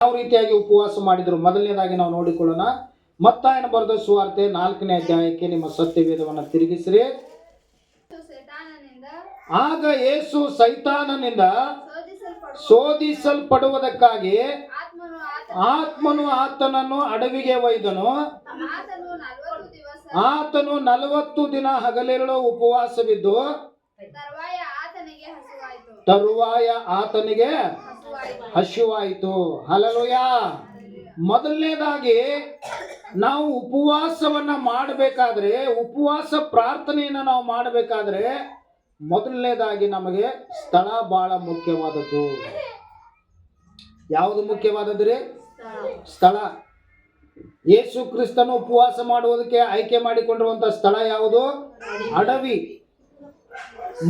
ಯಾವ ರೀತಿಯಾಗಿ ಉಪವಾಸ ಮಾಡಿದ್ರು ಮೊದಲನೇದಾಗಿ ನಾವು ನೋಡಿಕೊಳ್ಳೋಣ. ಮತ್ತಾಯನ ಬರೆದ ಸುವಾರ್ತೆ 4ನೇ ಅಧ್ಯಾಯಕ್ಕೆ ನಿಮ್ಮ ಸತ್ಯವೇದವನ್ನು ತಿರುಗಿಸಿರಿ. ಆಗ ಯೇಸು ಸೈತಾನನಿಂದ ಶೋಧಿಸಲ್ಪಡುವುದಕ್ಕಾಗಿ ಆತ್ಮನು ಆತನನ್ನು ಅಡವಿಗೆ ಒಯ್ದನು. ಆತನು 40 ದಿನ ಹಗಲಿರುಳು ಉಪವಾಸವಿದ್ದು ತರುವಾಯ ಆತನಿಗೆ ಹಸಿವಾಯಿತು. ಹಲ್ಲೆಲೂಯಾ. ಮೊದಲನೇದಾಗಿ ನಾವು ಉಪವಾಸವನ್ನ ಮಾಡಬೇಕಾದ್ರೆ, ಉಪವಾಸ ಪ್ರಾರ್ಥನೆಯನ್ನು ನಾವು ಮಾಡಬೇಕಾದ್ರೆ ಮೊದಲನೇದಾಗಿ ನಮಗೆ ಸ್ಥಳ ಬಹಳ ಮುಖ್ಯವಾದದ್ದು. ಯಾವುದು ಮುಖ್ಯವಾದದ್ರಿ? ಸ್ಥಳ. ಯೇಸು ಕ್ರಿಸ್ತನು ಉಪವಾಸ ಮಾಡುವುದಕ್ಕೆ ಆಯ್ಕೆ ಮಾಡಿಕೊಂಡಿರುವಂತ ಸ್ಥಳ ಯಾವುದು? ಅಡವಿ.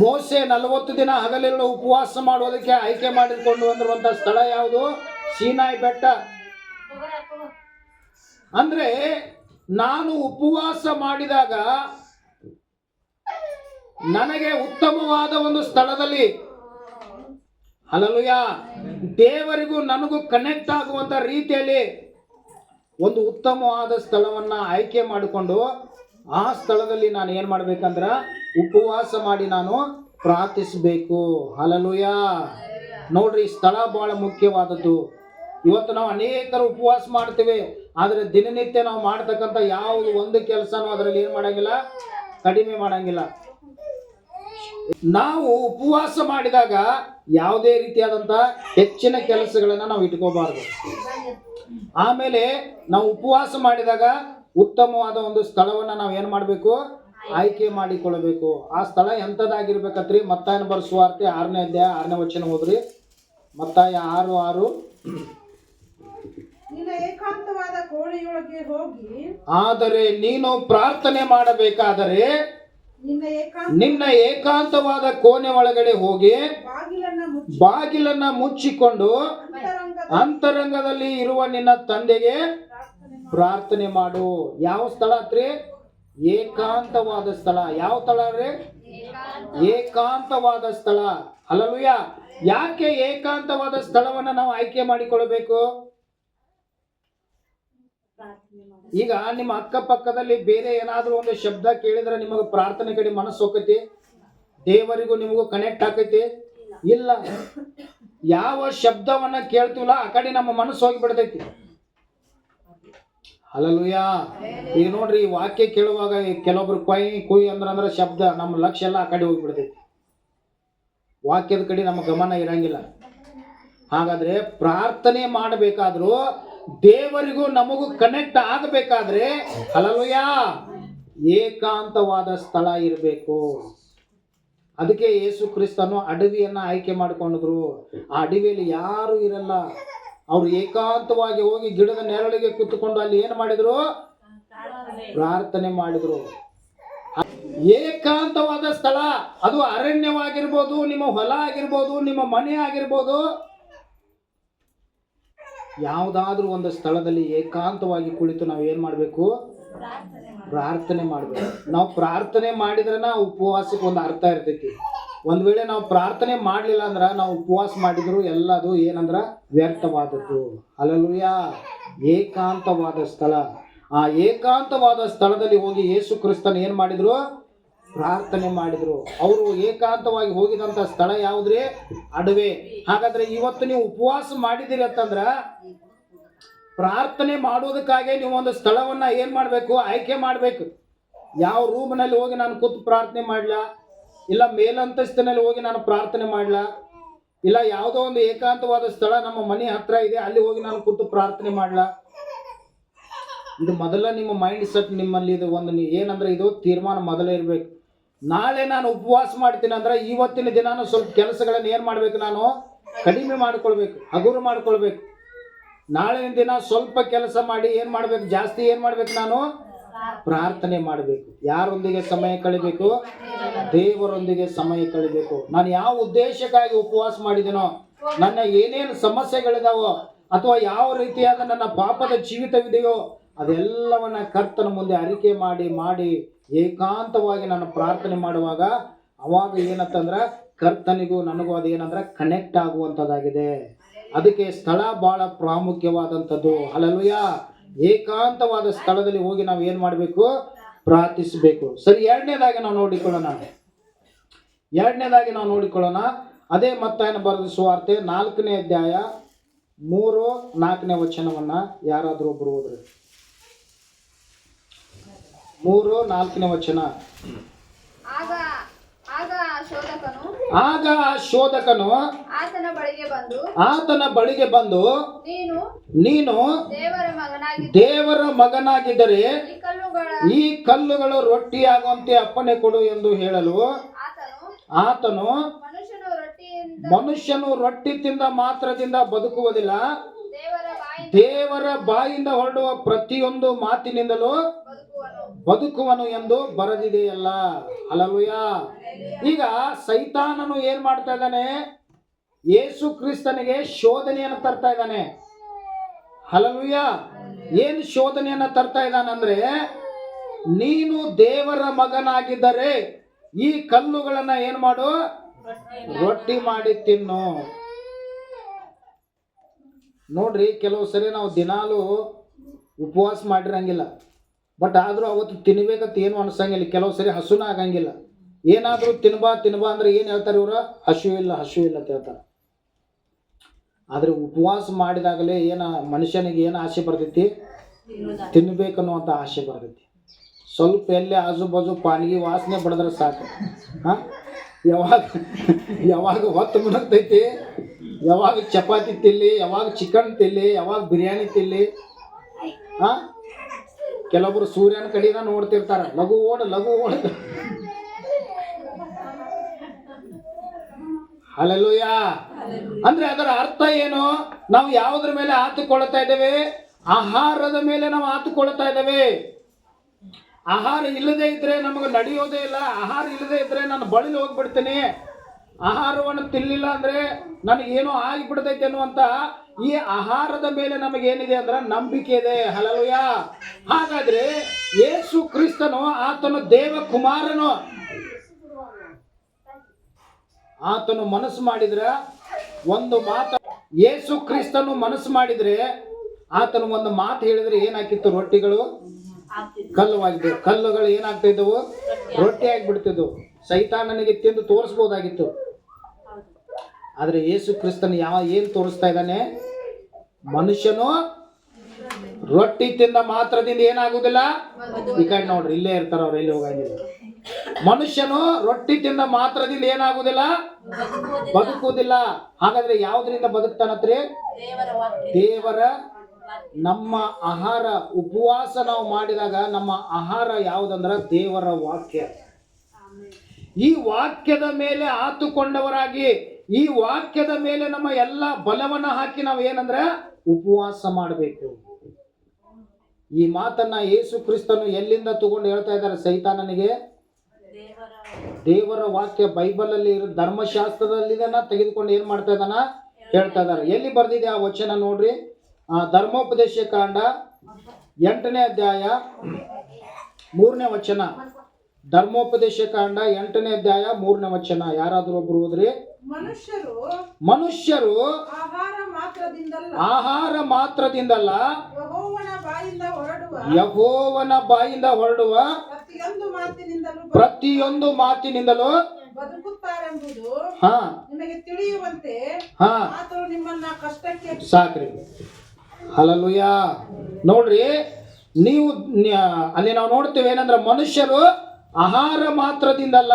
ಮೋಸೆ 40 ದಿನ ಹಗಲಿರುಳು ಉಪವಾಸ ಮಾಡುವುದಕ್ಕೆ ಆಯ್ಕೆ ಮಾಡಿಕೊಂಡು ಬಂದಿರುವಂತ ಸ್ಥಳ ಯಾವುದು? ಸೀನಾಯಿ ಬೆಟ್ಟ. ಅಂದ್ರೆ ನಾನು ಉಪವಾಸ ಮಾಡಿದಾಗ ನನಗೆ ಉತ್ತಮವಾದ ಒಂದು ಸ್ಥಳದಲ್ಲಿ, ಹಲ್ಲೆಲೂಯಾ, ದೇವರಿಗೂ ನನಗೂ ಕನೆಕ್ಟ್ ಆಗುವಂತ ರೀತಿಯಲ್ಲಿ ಒಂದು ಉತ್ತಮವಾದ ಸ್ಥಳವನ್ನ ಆಯ್ಕೆ ಮಾಡಿಕೊಂಡು ಆ ಸ್ಥಳದಲ್ಲಿ ನಾನು ಏನ್ ಮಾಡ್ಬೇಕಂದ್ರ ಉಪವಾಸ ಮಾಡಿ ನಾನು ಪ್ರಾರ್ಥಿಸಬೇಕು. ಹಲ್ಲೆಲೂಯಾ. ನೋಡ್ರಿ, ಸ್ಥಳ ಬಹಳ ಮುಖ್ಯವಾದದ್ದು. ಇವತ್ತು ನಾವು ಅನೇಕರು ಉಪವಾಸ ಮಾಡ್ತೇವೆ, ಆದ್ರೆ ದಿನನಿತ್ಯ ನಾವು ಮಾಡ್ತಕ್ಕಂಥ ಯಾವುದು ಒಂದು ಕೆಲಸನೂ ಅದರಲ್ಲಿ ಏನ್ ಮಾಡಂಗಿಲ್ಲ, ಕಡಿಮೆ ಮಾಡಂಗಿಲ್ಲ. ನಾವು ಉಪವಾಸ ಮಾಡಿದಾಗ ಯಾವುದೇ ರೀತಿಯಾದಂತ ಹೆಚ್ಚಿನ ಕೆಲಸಗಳನ್ನ ನಾವು ಇಟ್ಕೋಬಾರ್ದು. ಆಮೇಲೆ ನಾವು ಉಪವಾಸ ಮಾಡಿದಾಗ ಉತ್ತಮವಾದ ಒಂದು ಸ್ಥಳವನ್ನ ನಾವು ಏನ್ ಮಾಡ್ಬೇಕು, ಆಯ್ಕೆ ಮಾಡಿಕೊಳ್ಳಬೇಕು. ಆ ಸ್ಥಳ ಎಂಥದ್ದಾಗಿರ್ಬೇಕತ್ರಿ? ಮತ್ತಾಯನ ಬರೆದ ಸುವಾರ್ತೆ 6ನೇ ಅಧ್ಯಾಯ 6ನೇ ವಚನ ಓದ್ರಿ. ಮತ್ತಾಯ 6:6. ಏಕಾಂತವಾದ ಕೋಣೆಯೊಳಗೆ ಹೋಗಿ, ಆದರೆ ನೀನು ಪ್ರಾರ್ಥನೆ ಮಾಡಬೇಕಾದರೆ ನಿನ್ನ ಏಕಾಂತವಾದ ಕೋಣೆ ಒಳಗಡೆ ಹೋಗಿ ಬಾಗಿಲನ್ನ ಮುಚ್ಚಿಕೊಂಡು ಅಂತರಂಗದಲ್ಲಿ ಇರುವ ನಿನ್ನ ತಂದೆಗೆ ಪ್ರಾರ್ಥನೆ ಮಾಡು. ಯಾವ ಸ್ಥಳ ಅತ್ರಿ? ಏಕಾಂತವಾದ ಸ್ಥಳ. ಯಾವ ಸ್ಥಳ ರೀ? ಏಕಾಂತವಾದ ಸ್ಥಳ. ಹಲ್ಲೆಲೂಯಾ. ಯಾಕೆ ಏಕಾಂತವಾದ ಸ್ಥಳವನ್ನ ನಾವು ಆಯ್ಕೆ ಮಾಡಿಕೊಳ್ಳಬೇಕು? ಈಗ ನಿಮ್ಮ ಅಕ್ಕಪಕ್ಕದಲ್ಲಿ ಬೇರೆ ಏನಾದ್ರೂ ಒಂದು ಶಬ್ದ ಕೇಳಿದ್ರೆ ನಿಮಗೆ ಪ್ರಾರ್ಥನೆ ಕಡೆ ಮನಸ್ಸು ಹೋಗತಿ? ದೇವರಿಗೂ ನಿಮಗೂ ಕನೆಕ್ಟ್ ಆಕೈತಿ? ಇಲ್ಲ. ಯಾವ ಶಬ್ದವನ್ನ ಕೇಳ್ತೀವಲ್ಲ ಆ ಕಡೆ ನಮ್ಮ ಮನಸ್ಸು ಹೋಗಿ ಬಿಡ್ತೈತಿ. ಹಲ್ಲೆಲೂಯಾ. ಈಗ ನೋಡ್ರಿ, ಈ ವಾಕ್ಯ ಕೇಳುವಾಗ ಕೆಲವೊಬ್ರು ಕುಯ್ ಅಂದ್ರ ಶಬ್ದ, ನಮ್ಮ ಲಕ್ಷ್ಯ ಎಲ್ಲ ಆ ಕಡೆ ಹೋಗಿಬಿಡ್ತೈತಿ. ವಾಕ್ಯದ ಕಡೆ ನಮ್ಮ ಗಮನ ಇರಂಗಿಲ್ಲ. ಹಾಗಾದ್ರೆ ಪ್ರಾರ್ಥನೆ ಮಾಡಬೇಕಾದ್ರೂ ದೇವರಿಗೂ ನಮಗೂ ಕನೆಕ್ಟ್ ಆಗಬೇಕಾದ್ರೆ ಹಲ್ಲೆಲೂಯಾ ಏಕಾಂತವಾದ ಸ್ಥಳ ಇರಬೇಕು. ಅದಕ್ಕೆ ಯೇಸು ಕ್ರಿಸ್ತನು ಅಡವಿಯನ್ನ ಆಯ್ಕೆ ಮಾಡಿಕೊಂಡಿದ್ರು. ಆ ಅಡವಿಯಲ್ಲಿ ಯಾರು ಇರಲ್ಲ. ಅವ್ರು ಏಕಾಂತವಾಗಿ ಹೋಗಿ ಗಿಡದ ನೆರಳಿಗೆ ಕೂತ್ಕೊಂಡು ಅಲ್ಲಿ ಏನು ಮಾಡಿದ್ರು? ಪ್ರಾರ್ಥನೆ ಮಾಡಿದ್ರು. ಏಕಾಂತವಾದ ಸ್ಥಳ, ಅದು ಅರಣ್ಯವಾಗಿರ್ಬೋದು, ನಿಮ್ಮ ಹೊಲ ಆಗಿರ್ಬೋದು, ನಿಮ್ಮ ಮನೆ ಆಗಿರ್ಬೋದು, ಯಾವುದಾದ್ರೂ ಒಂದು ಸ್ಥಳದಲ್ಲಿ ಏಕಾಂತವಾಗಿ ಕುಳಿತು ನಾವು ಏನ್ ಮಾಡಬೇಕು? ಪ್ರಾರ್ಥನೆ ಮಾಡಬೇಕು. ನಾವು ಪ್ರಾರ್ಥನೆ ಮಾಡಿದ್ರೆ ಉಪವಾಸಕ್ಕೆ ಒಂದು ಅರ್ಥ ಇರ್ತೈತಿ. ಒಂದ್ ವೇಳೆ ನಾವು ಪ್ರಾರ್ಥನೆ ಮಾಡಲಿಲ್ಲ ಅಂದ್ರೆ ನಾವು ಉಪವಾಸ ಮಾಡಿದ್ರು ಎಲ್ಲದು ಏನಂದ್ರ ವ್ಯರ್ಥವಾದದ್ದು. ಹಲ್ಲೆಲೂಯಾ. ಏಕಾಂತವಾದ ಸ್ಥಳ. ಆ ಏಕಾಂತವಾದ ಸ್ಥಳದಲ್ಲಿ ಹೋಗಿ ಯೇಸು ಕ್ರಿಸ್ತನ್ ಏನ್ ಮಾಡಿದ್ರು? ಪ್ರಾರ್ಥನೆ ಮಾಡಿದ್ರು. ಅವರು ಏಕಾಂತವಾಗಿ ಹೋಗಿದಂತ ಸ್ಥಳ ಯಾವುದ್ರಿ? ಅಡವೆ. ಹಾಗಾದ್ರೆ ಇವತ್ತು ನೀವು ಉಪವಾಸ ಮಾಡಿದಿರಿ ಅಂತಂದ್ರ ಪ್ರಾರ್ಥನೆ ಮಾಡೋದಕ್ಕಾಗಿ ನೀವು ಒಂದು ಸ್ಥಳವನ್ನ ಏನ್ ಮಾಡ್ಬೇಕು? ಆಯ್ಕೆ ಮಾಡ್ಬೇಕು. ಯಾವ ರೂಮ್ನಲ್ಲಿ ಹೋಗಿ ನಾನು ಕೂತು ಪ್ರಾರ್ಥನೆ ಮಾಡ್ಲಾ, ಇಲ್ಲ ಮೇಲಂತಸ್ತಿನಲ್ಲಿ ಹೋಗಿ ನಾನು ಪ್ರಾರ್ಥನೆ ಮಾಡ್ಲಾ, ಇಲ್ಲ ಯಾವುದೋ ಒಂದು ಏಕಾಂತವಾದ ಸ್ಥಳ ನಮ್ಮ ಮನೆ ಹತ್ರ ಇದೆ ಅಲ್ಲಿ ಹೋಗಿ ನಾನು ಕೂತು ಪ್ರಾರ್ಥನೆ ಮಾಡ್ಲಾ. ಇದು ಮೊದಲ ನಿಮ್ಮ ಮೈಂಡ್ ಸೆಟ್ ನಿಮ್ಮಲ್ಲಿ ಇದು ಒಂದು ಏನಂದ್ರೆ ಇದು ತೀರ್ಮಾನ ಮೊದಲೇ ಇರ್ಬೇಕು. ನಾಳೆ ನಾನು ಉಪವಾಸ ಮಾಡ್ತೀನಿ ಅಂದ್ರೆ ಇವತ್ತಿನ ದಿನಾನು ಸ್ವಲ್ಪ ಕೆಲಸಗಳನ್ನ ಏನ್ ಮಾಡ್ಬೇಕು? ನಾನು ಕಡಿಮೆ ಮಾಡ್ಕೊಳ್ಬೇಕು, ಹಗುರು ಮಾಡ್ಕೊಳ್ಬೇಕು. ನಾಳಿನ ದಿನ ಸ್ವಲ್ಪ ಕೆಲಸ ಮಾಡಿ ಏನ್ ಮಾಡ್ಬೇಕು? ಜಾಸ್ತಿ ಏನ್ ಮಾಡ್ಬೇಕು? ನಾನು ಪ್ರಾರ್ಥನೆ ಮಾಡಬೇಕು. ಯಾರೊಂದಿಗೆ ಸಮಯ ಕಳಿಬೇಕು? ದೇವರೊಂದಿಗೆ ಸಮಯ ಕಳಿಬೇಕು. ನಾನು ಯಾವ ಉದ್ದೇಶಕ್ಕಾಗಿ ಉಪವಾಸ ಮಾಡಿದನೋ, ನನ್ನ ಏನೇನು ಸಮಸ್ಯೆಗಳಿದಾವೋ, ಅಥವಾ ಯಾವ ರೀತಿಯಾದ ನನ್ನ ಪಾಪದ ಜೀವಿತವಿದೆಯೋ ಅದೆಲ್ಲವನ್ನ ಕರ್ತನ ಮುಂದೆ ಅರಿಕೆ ಮಾಡಿ ಏಕಾಂತವಾಗಿ ನಾನು ಪ್ರಾರ್ಥನೆ ಮಾಡುವಾಗ ಅವಾಗ ಏನಂತಂದ್ರ ಕರ್ತನಿಗೂ ನನಗೂ ಅದೇನಂದ್ರ ಕನೆಕ್ಟ್ ಆಗುವಂಥದ್ದಾಗಿದೆ. ಅದಕ್ಕೆ ಸ್ಥಳ ಬಹಳ ಪ್ರಾಮುಖ್ಯವಾದಂಥದ್ದು. ಹಲ್ಲೆಲೂಯಾ. ಏಕಾಂತವಾದ ಸ್ಥಳದಲ್ಲಿ ಹೋಗಿ ನಾವು ಏನು ಮಾಡಬೇಕು? ಪ್ರಾರ್ಥಿಸಬೇಕು. ಸರಿ, ಎರಡನೇದಾಗಿ ನಾವು ನೋಡಿಕೊಳ್ಳೋಣ. ಅದೇ ಮತ್ತಾಯನ ಬರೆದ ಸುವಾರ್ತೆ 4ನೇ ಅಧ್ಯಾಯ 3-4ನೇ ವಚನವನ್ನ ಯಾರಾದರೂ ಒಬ್ಬರು ಓದ್ರಿ. 3-4ನೇ ವಚನ. ಆಗ ಆ ಶೋಧಕನು ಆತನ ಬಳಿಗೆ ಬಂದು, ನೀನು ದೇವರ ಮಗನಾಗಿದ್ದರೆ ಈ ಕಲ್ಲುಗಳು ರೊಟ್ಟಿಯಾಗುವಂತೆ ಅಪ್ಪಣೆ ಕೊಡು ಎಂದು ಹೇಳಲು, ಆತನು ಮನುಷ್ಯನು ರೊಟ್ಟಿ ತಿಂದ ಮಾತ್ರದಿಂದ ಬದುಕುವುದಿಲ್ಲ, ದೇವರ ಬಾಯಿಂದ ಹೊರಡುವ ಪ್ರತಿಯೊಂದು ಮಾತಿನಿಂದಲೂ ಬದುಕುವನು ಎಂದು ಬರೆದಿದೆಯಲ್ಲ. ಹಲ್ಲೆಲೂಯಾ. ಈಗ ಸೈತಾನನು ಏನ್ ಮಾಡ್ತಾ ಇದ್ದಾನೆ? ಯೇಸು ಕ್ರಿಸ್ತನಿಗೆ ಶೋಧನೆಯನ್ನು ತರ್ತಾ ಇದ್ದಾನೆ. ಹಲ್ಲೆಲೂಯಾ. ಏನು ಶೋಧನೆಯನ್ನು ತರ್ತಾ ಇದ್ದಾನಂದ್ರೆ, ನೀನು ದೇವರ ಮಗನಾಗಿದ್ದರೆ ಈ ಕಲ್ಲುಗಳನ್ನ ಏನ್ ಮಾಡು? ರೊಟ್ಟಿ ಮಾಡಿ ತಿನ್ನು. ನೋಡ್ರಿ, ಕೆಲವು ಸರಿ ನಾವು ದಿನಾಲು ಉಪವಾಸ ಮಾಡಿರಂಗಿಲ್ಲ, ಬಟ್ ಆದರೂ ಅವತ್ತು ತಿನ್ಬೇಕಂತ ಏನು ಅನ್ಸಂಗಿಲ್ಲ. ಕೆಲವು ಸರಿ ಹಸುನ ಆಗಂಗಿಲ್ಲ. ಏನಾದರೂ ತಿನ್ಬಾ ಅಂದ್ರೆ ಏನು ಹೇಳ್ತಾರೆ ಇವರು? ಹಸಿವಿಲ್ಲ ಅಂತ ಹೇಳ್ತಾರೆ. ಆದರೆ ಉಪವಾಸ ಮಾಡಿದಾಗಲೇ ಮನುಷ್ಯನಿಗೆ ಏನು ಆಸೆ ಬರ್ತೈತಿ? ತಿನ್ಬೇಕನ್ನುವಂಥ ಆಸೆ ಬರ್ತೈತಿ. ಸ್ವಲ್ಪ ಎಲ್ಲೇ ಆಜು ಬಾಜು ಪಾನಿಗೆ ವಾಸನೆ ಬಡಿದ್ರೆ ಸಾಕು. ಯಾವಾಗ ಹೊತ್ತು ಮುನಗ್ತೈತಿ, ಯಾವಾಗ ಚಪಾತಿ ತಿಲ್ಲಿ, ಯಾವಾಗ ಚಿಕನ್ ತಿಲ್ಲಿ, ಯಾವಾಗ ಬಿರಿಯಾನಿ ತಿಲ್ಲಿ. ಕೆಲವೊಬ್ರು ಸೂರ್ಯನ ಕಡೆನ ನೋಡ್ತಿರ್ತಾರೆ, ಲಘು ಓಡ. ಹಲ್ಲೆಲೂಯಾ. ಅಂದ್ರೆ ಅದರ ಅರ್ಥ ಏನು? ನಾವು ಯಾವುದ್ರ ಮೇಲೆ ಆತುಕೊಳ್ತಾ ಇದ್ದೇವೆ? ಆಹಾರದ ಮೇಲೆ ನಾವು ಆತುಕೊಳ್ತಾ ಇದ್ದೇವೆ. ಆಹಾರ ಇಲ್ಲದೆ ಇದ್ರೆ ನಮಗೆ ನಡೆಯೋದೇ ಇಲ್ಲ. ಆಹಾರ ಇಲ್ಲದೆ ಇದ್ರೆ ನಾನು ಬಳಿಲಿ ಹೋಗ್ಬಿಡ್ತೀನಿ. ಆಹಾರವನ್ನು ತಿನ್ನಲಿಲ್ಲ ಅಂದ್ರೆ ನನಗೇನೋ ಆಗಿಬಿಡ್ತೈತೆ ಅನ್ನುವಂತ ಈ ಆಹಾರದ ಮೇಲೆ ನಮಗೇನಿದೆ ಅಂದ್ರೆ ನಂಬಿಕೆ ಇದೆ. ಹಲ್ಲೆಲೂಯಾ. ಹಾಗಾದ್ರೆ ಯೇಸು ಕ್ರಿಸ್ತನು ಆತನು ದೇವ ಕುಮಾರನು. ಆತನು ಮನಸ್ಸು ಮಾಡಿದ್ರೆ ಒಂದು ಮಾತು, ಯೇಸು ಕ್ರಿಸ್ತನು ಮನಸ್ಸು ಮಾಡಿದ್ರೆ ಆತನು ಒಂದು ಮಾತು ಹೇಳಿದ್ರೆ ಏನಾಕಿತ್ತು? ರೊಟ್ಟಿಗಳು ಕಲ್ಲುವಾಗಿದ್ದವು. ಕಲ್ಲುಗಳು ಏನಾಗ್ತಾ ಇದ್ದವು? ರೊಟ್ಟಿ ಆಗಿಬಿಡ್ತಿದ್ವು. ಸೈತಾನನಿಗೆ ತಿಂದು ತೋರಿಸ್ಬೋದಾಗಿತ್ತು. ಆದ್ರೆ ಯೇಸು ಕ್ರಿಸ್ತನು ಏನು ತೋರಿಸ್ತಾ ಇದ್ದಾನೆ? ಮನುಷ್ಯನು ರೊಟ್ಟಿ ತಿಂದ ಮಾತ್ರದಿಂದ ಏನಾಗುವುದಿಲ್ಲ. ಈ ಕಡೆ ನೋಡ್ರಿ, ಇಲ್ಲೇ ಇರ್ತಾರ ಅವ್ರು, ಎಲ್ಲಿ ಹೋಗಂಗಿಲ್ಲ. ಮನುಷ್ಯನು ರೊಟ್ಟಿ ತಿಂದ ಮಾತ್ರದಿಂದ ಏನಾಗುವುದಿಲ್ಲ? ಬದುಕುವುದಿಲ್ಲ. ಹಾಗಾದ್ರೆ ಯಾವುದರಿಂದ ಬದುಕ್ತಾನತ್ರಿ? ದೇವರ. ನಮ್ಮ ಆಹಾರ, ಉಪವಾಸ ನಾವು ಮಾಡಿದಾಗ ನಮ್ಮ ಆಹಾರ ಯಾವುದಂದ್ರ ದೇವರ ವಾಕ್ಯ. ಈ ವಾಕ್ಯದ ಮೇಲೆ ಆತುಕೊಂಡವರಾಗಿ, ಈ ವಾಕ್ಯದ ಮೇಲೆ ನಮ್ಮ ಎಲ್ಲ ಬಲವನ್ನ ಹಾಕಿ ನಾವು ಏನಂದ್ರೆ ಉಪವಾಸ ಮಾಡಬೇಕು. ಈ ಮಾತನ್ನ ಯೇಸು ಕ್ರಿಸ್ತನು ಎಲ್ಲಿಂದ ತಗೊಂಡು ಹೇಳ್ತಾ ಇದ್ದಾರೆ ಸೈತಾನನಿಗೆ? ದೇವರ ವಾಕ್ಯ, ಬೈಬಲ್ ಅಲ್ಲಿ ಇರೋ ಧರ್ಮಶಾಸ್ತ್ರದಲ್ಲಿ ತೆಗೆದುಕೊಂಡು ಏನ್ ಮಾಡ್ತಾ ಇದ್ದಾನ? ಹೇಳ್ತಾ ಇದ್ದಾರೆ. ಎಲ್ಲಿ ಬರ್ದಿದೆ ಆ ವಚನ ನೋಡ್ರಿ. ಧರ್ಮೋಪದೇಶ ಕಾಂಡ 8ನೇ ಅಧ್ಯಾಯ 3ನೇ ವಚನ. ಧರ್ಮೋಪದೇಶ ಕಾಂಡ 8ನೇ ಅಧ್ಯಾಯ 3ನೇ ವಚನ. ಯಾರಾದ್ರೂ ಒಬ್ರು ಓದ್ರಿ. ಮನುಷ್ಯರು ಆಹಾರ ಮಾತ್ರದಿಂದಲ್ಲ ಯೆಹೋವನ ಬಾಯಿಂದ ಹೊರಡುವ ಪ್ರತಿಯೊಂದು ಮಾತಿನಿಂದಲೂ ಬದುಕುತ್ತಾರೆಂಬುದು ನಿಮಗೆ ತಿಳಿಯುವಂತೆ ನಿಮ್ಮನ್ನ ಕಷ್ಟಕ್ಕೆ ಸಾಕ್ರಿ. ಹಲ್ಲೆಲೂಯಾ. ನೋಡ್ರಿ, ನೀವು ಅಲ್ಲಿ ನಾವು ನೋಡ್ತೇವೆ ಏನಂದ್ರೆ, ಮನುಷ್ಯರು ಆಹಾರ ಮಾತ್ರದಿಂದಲ್ಲ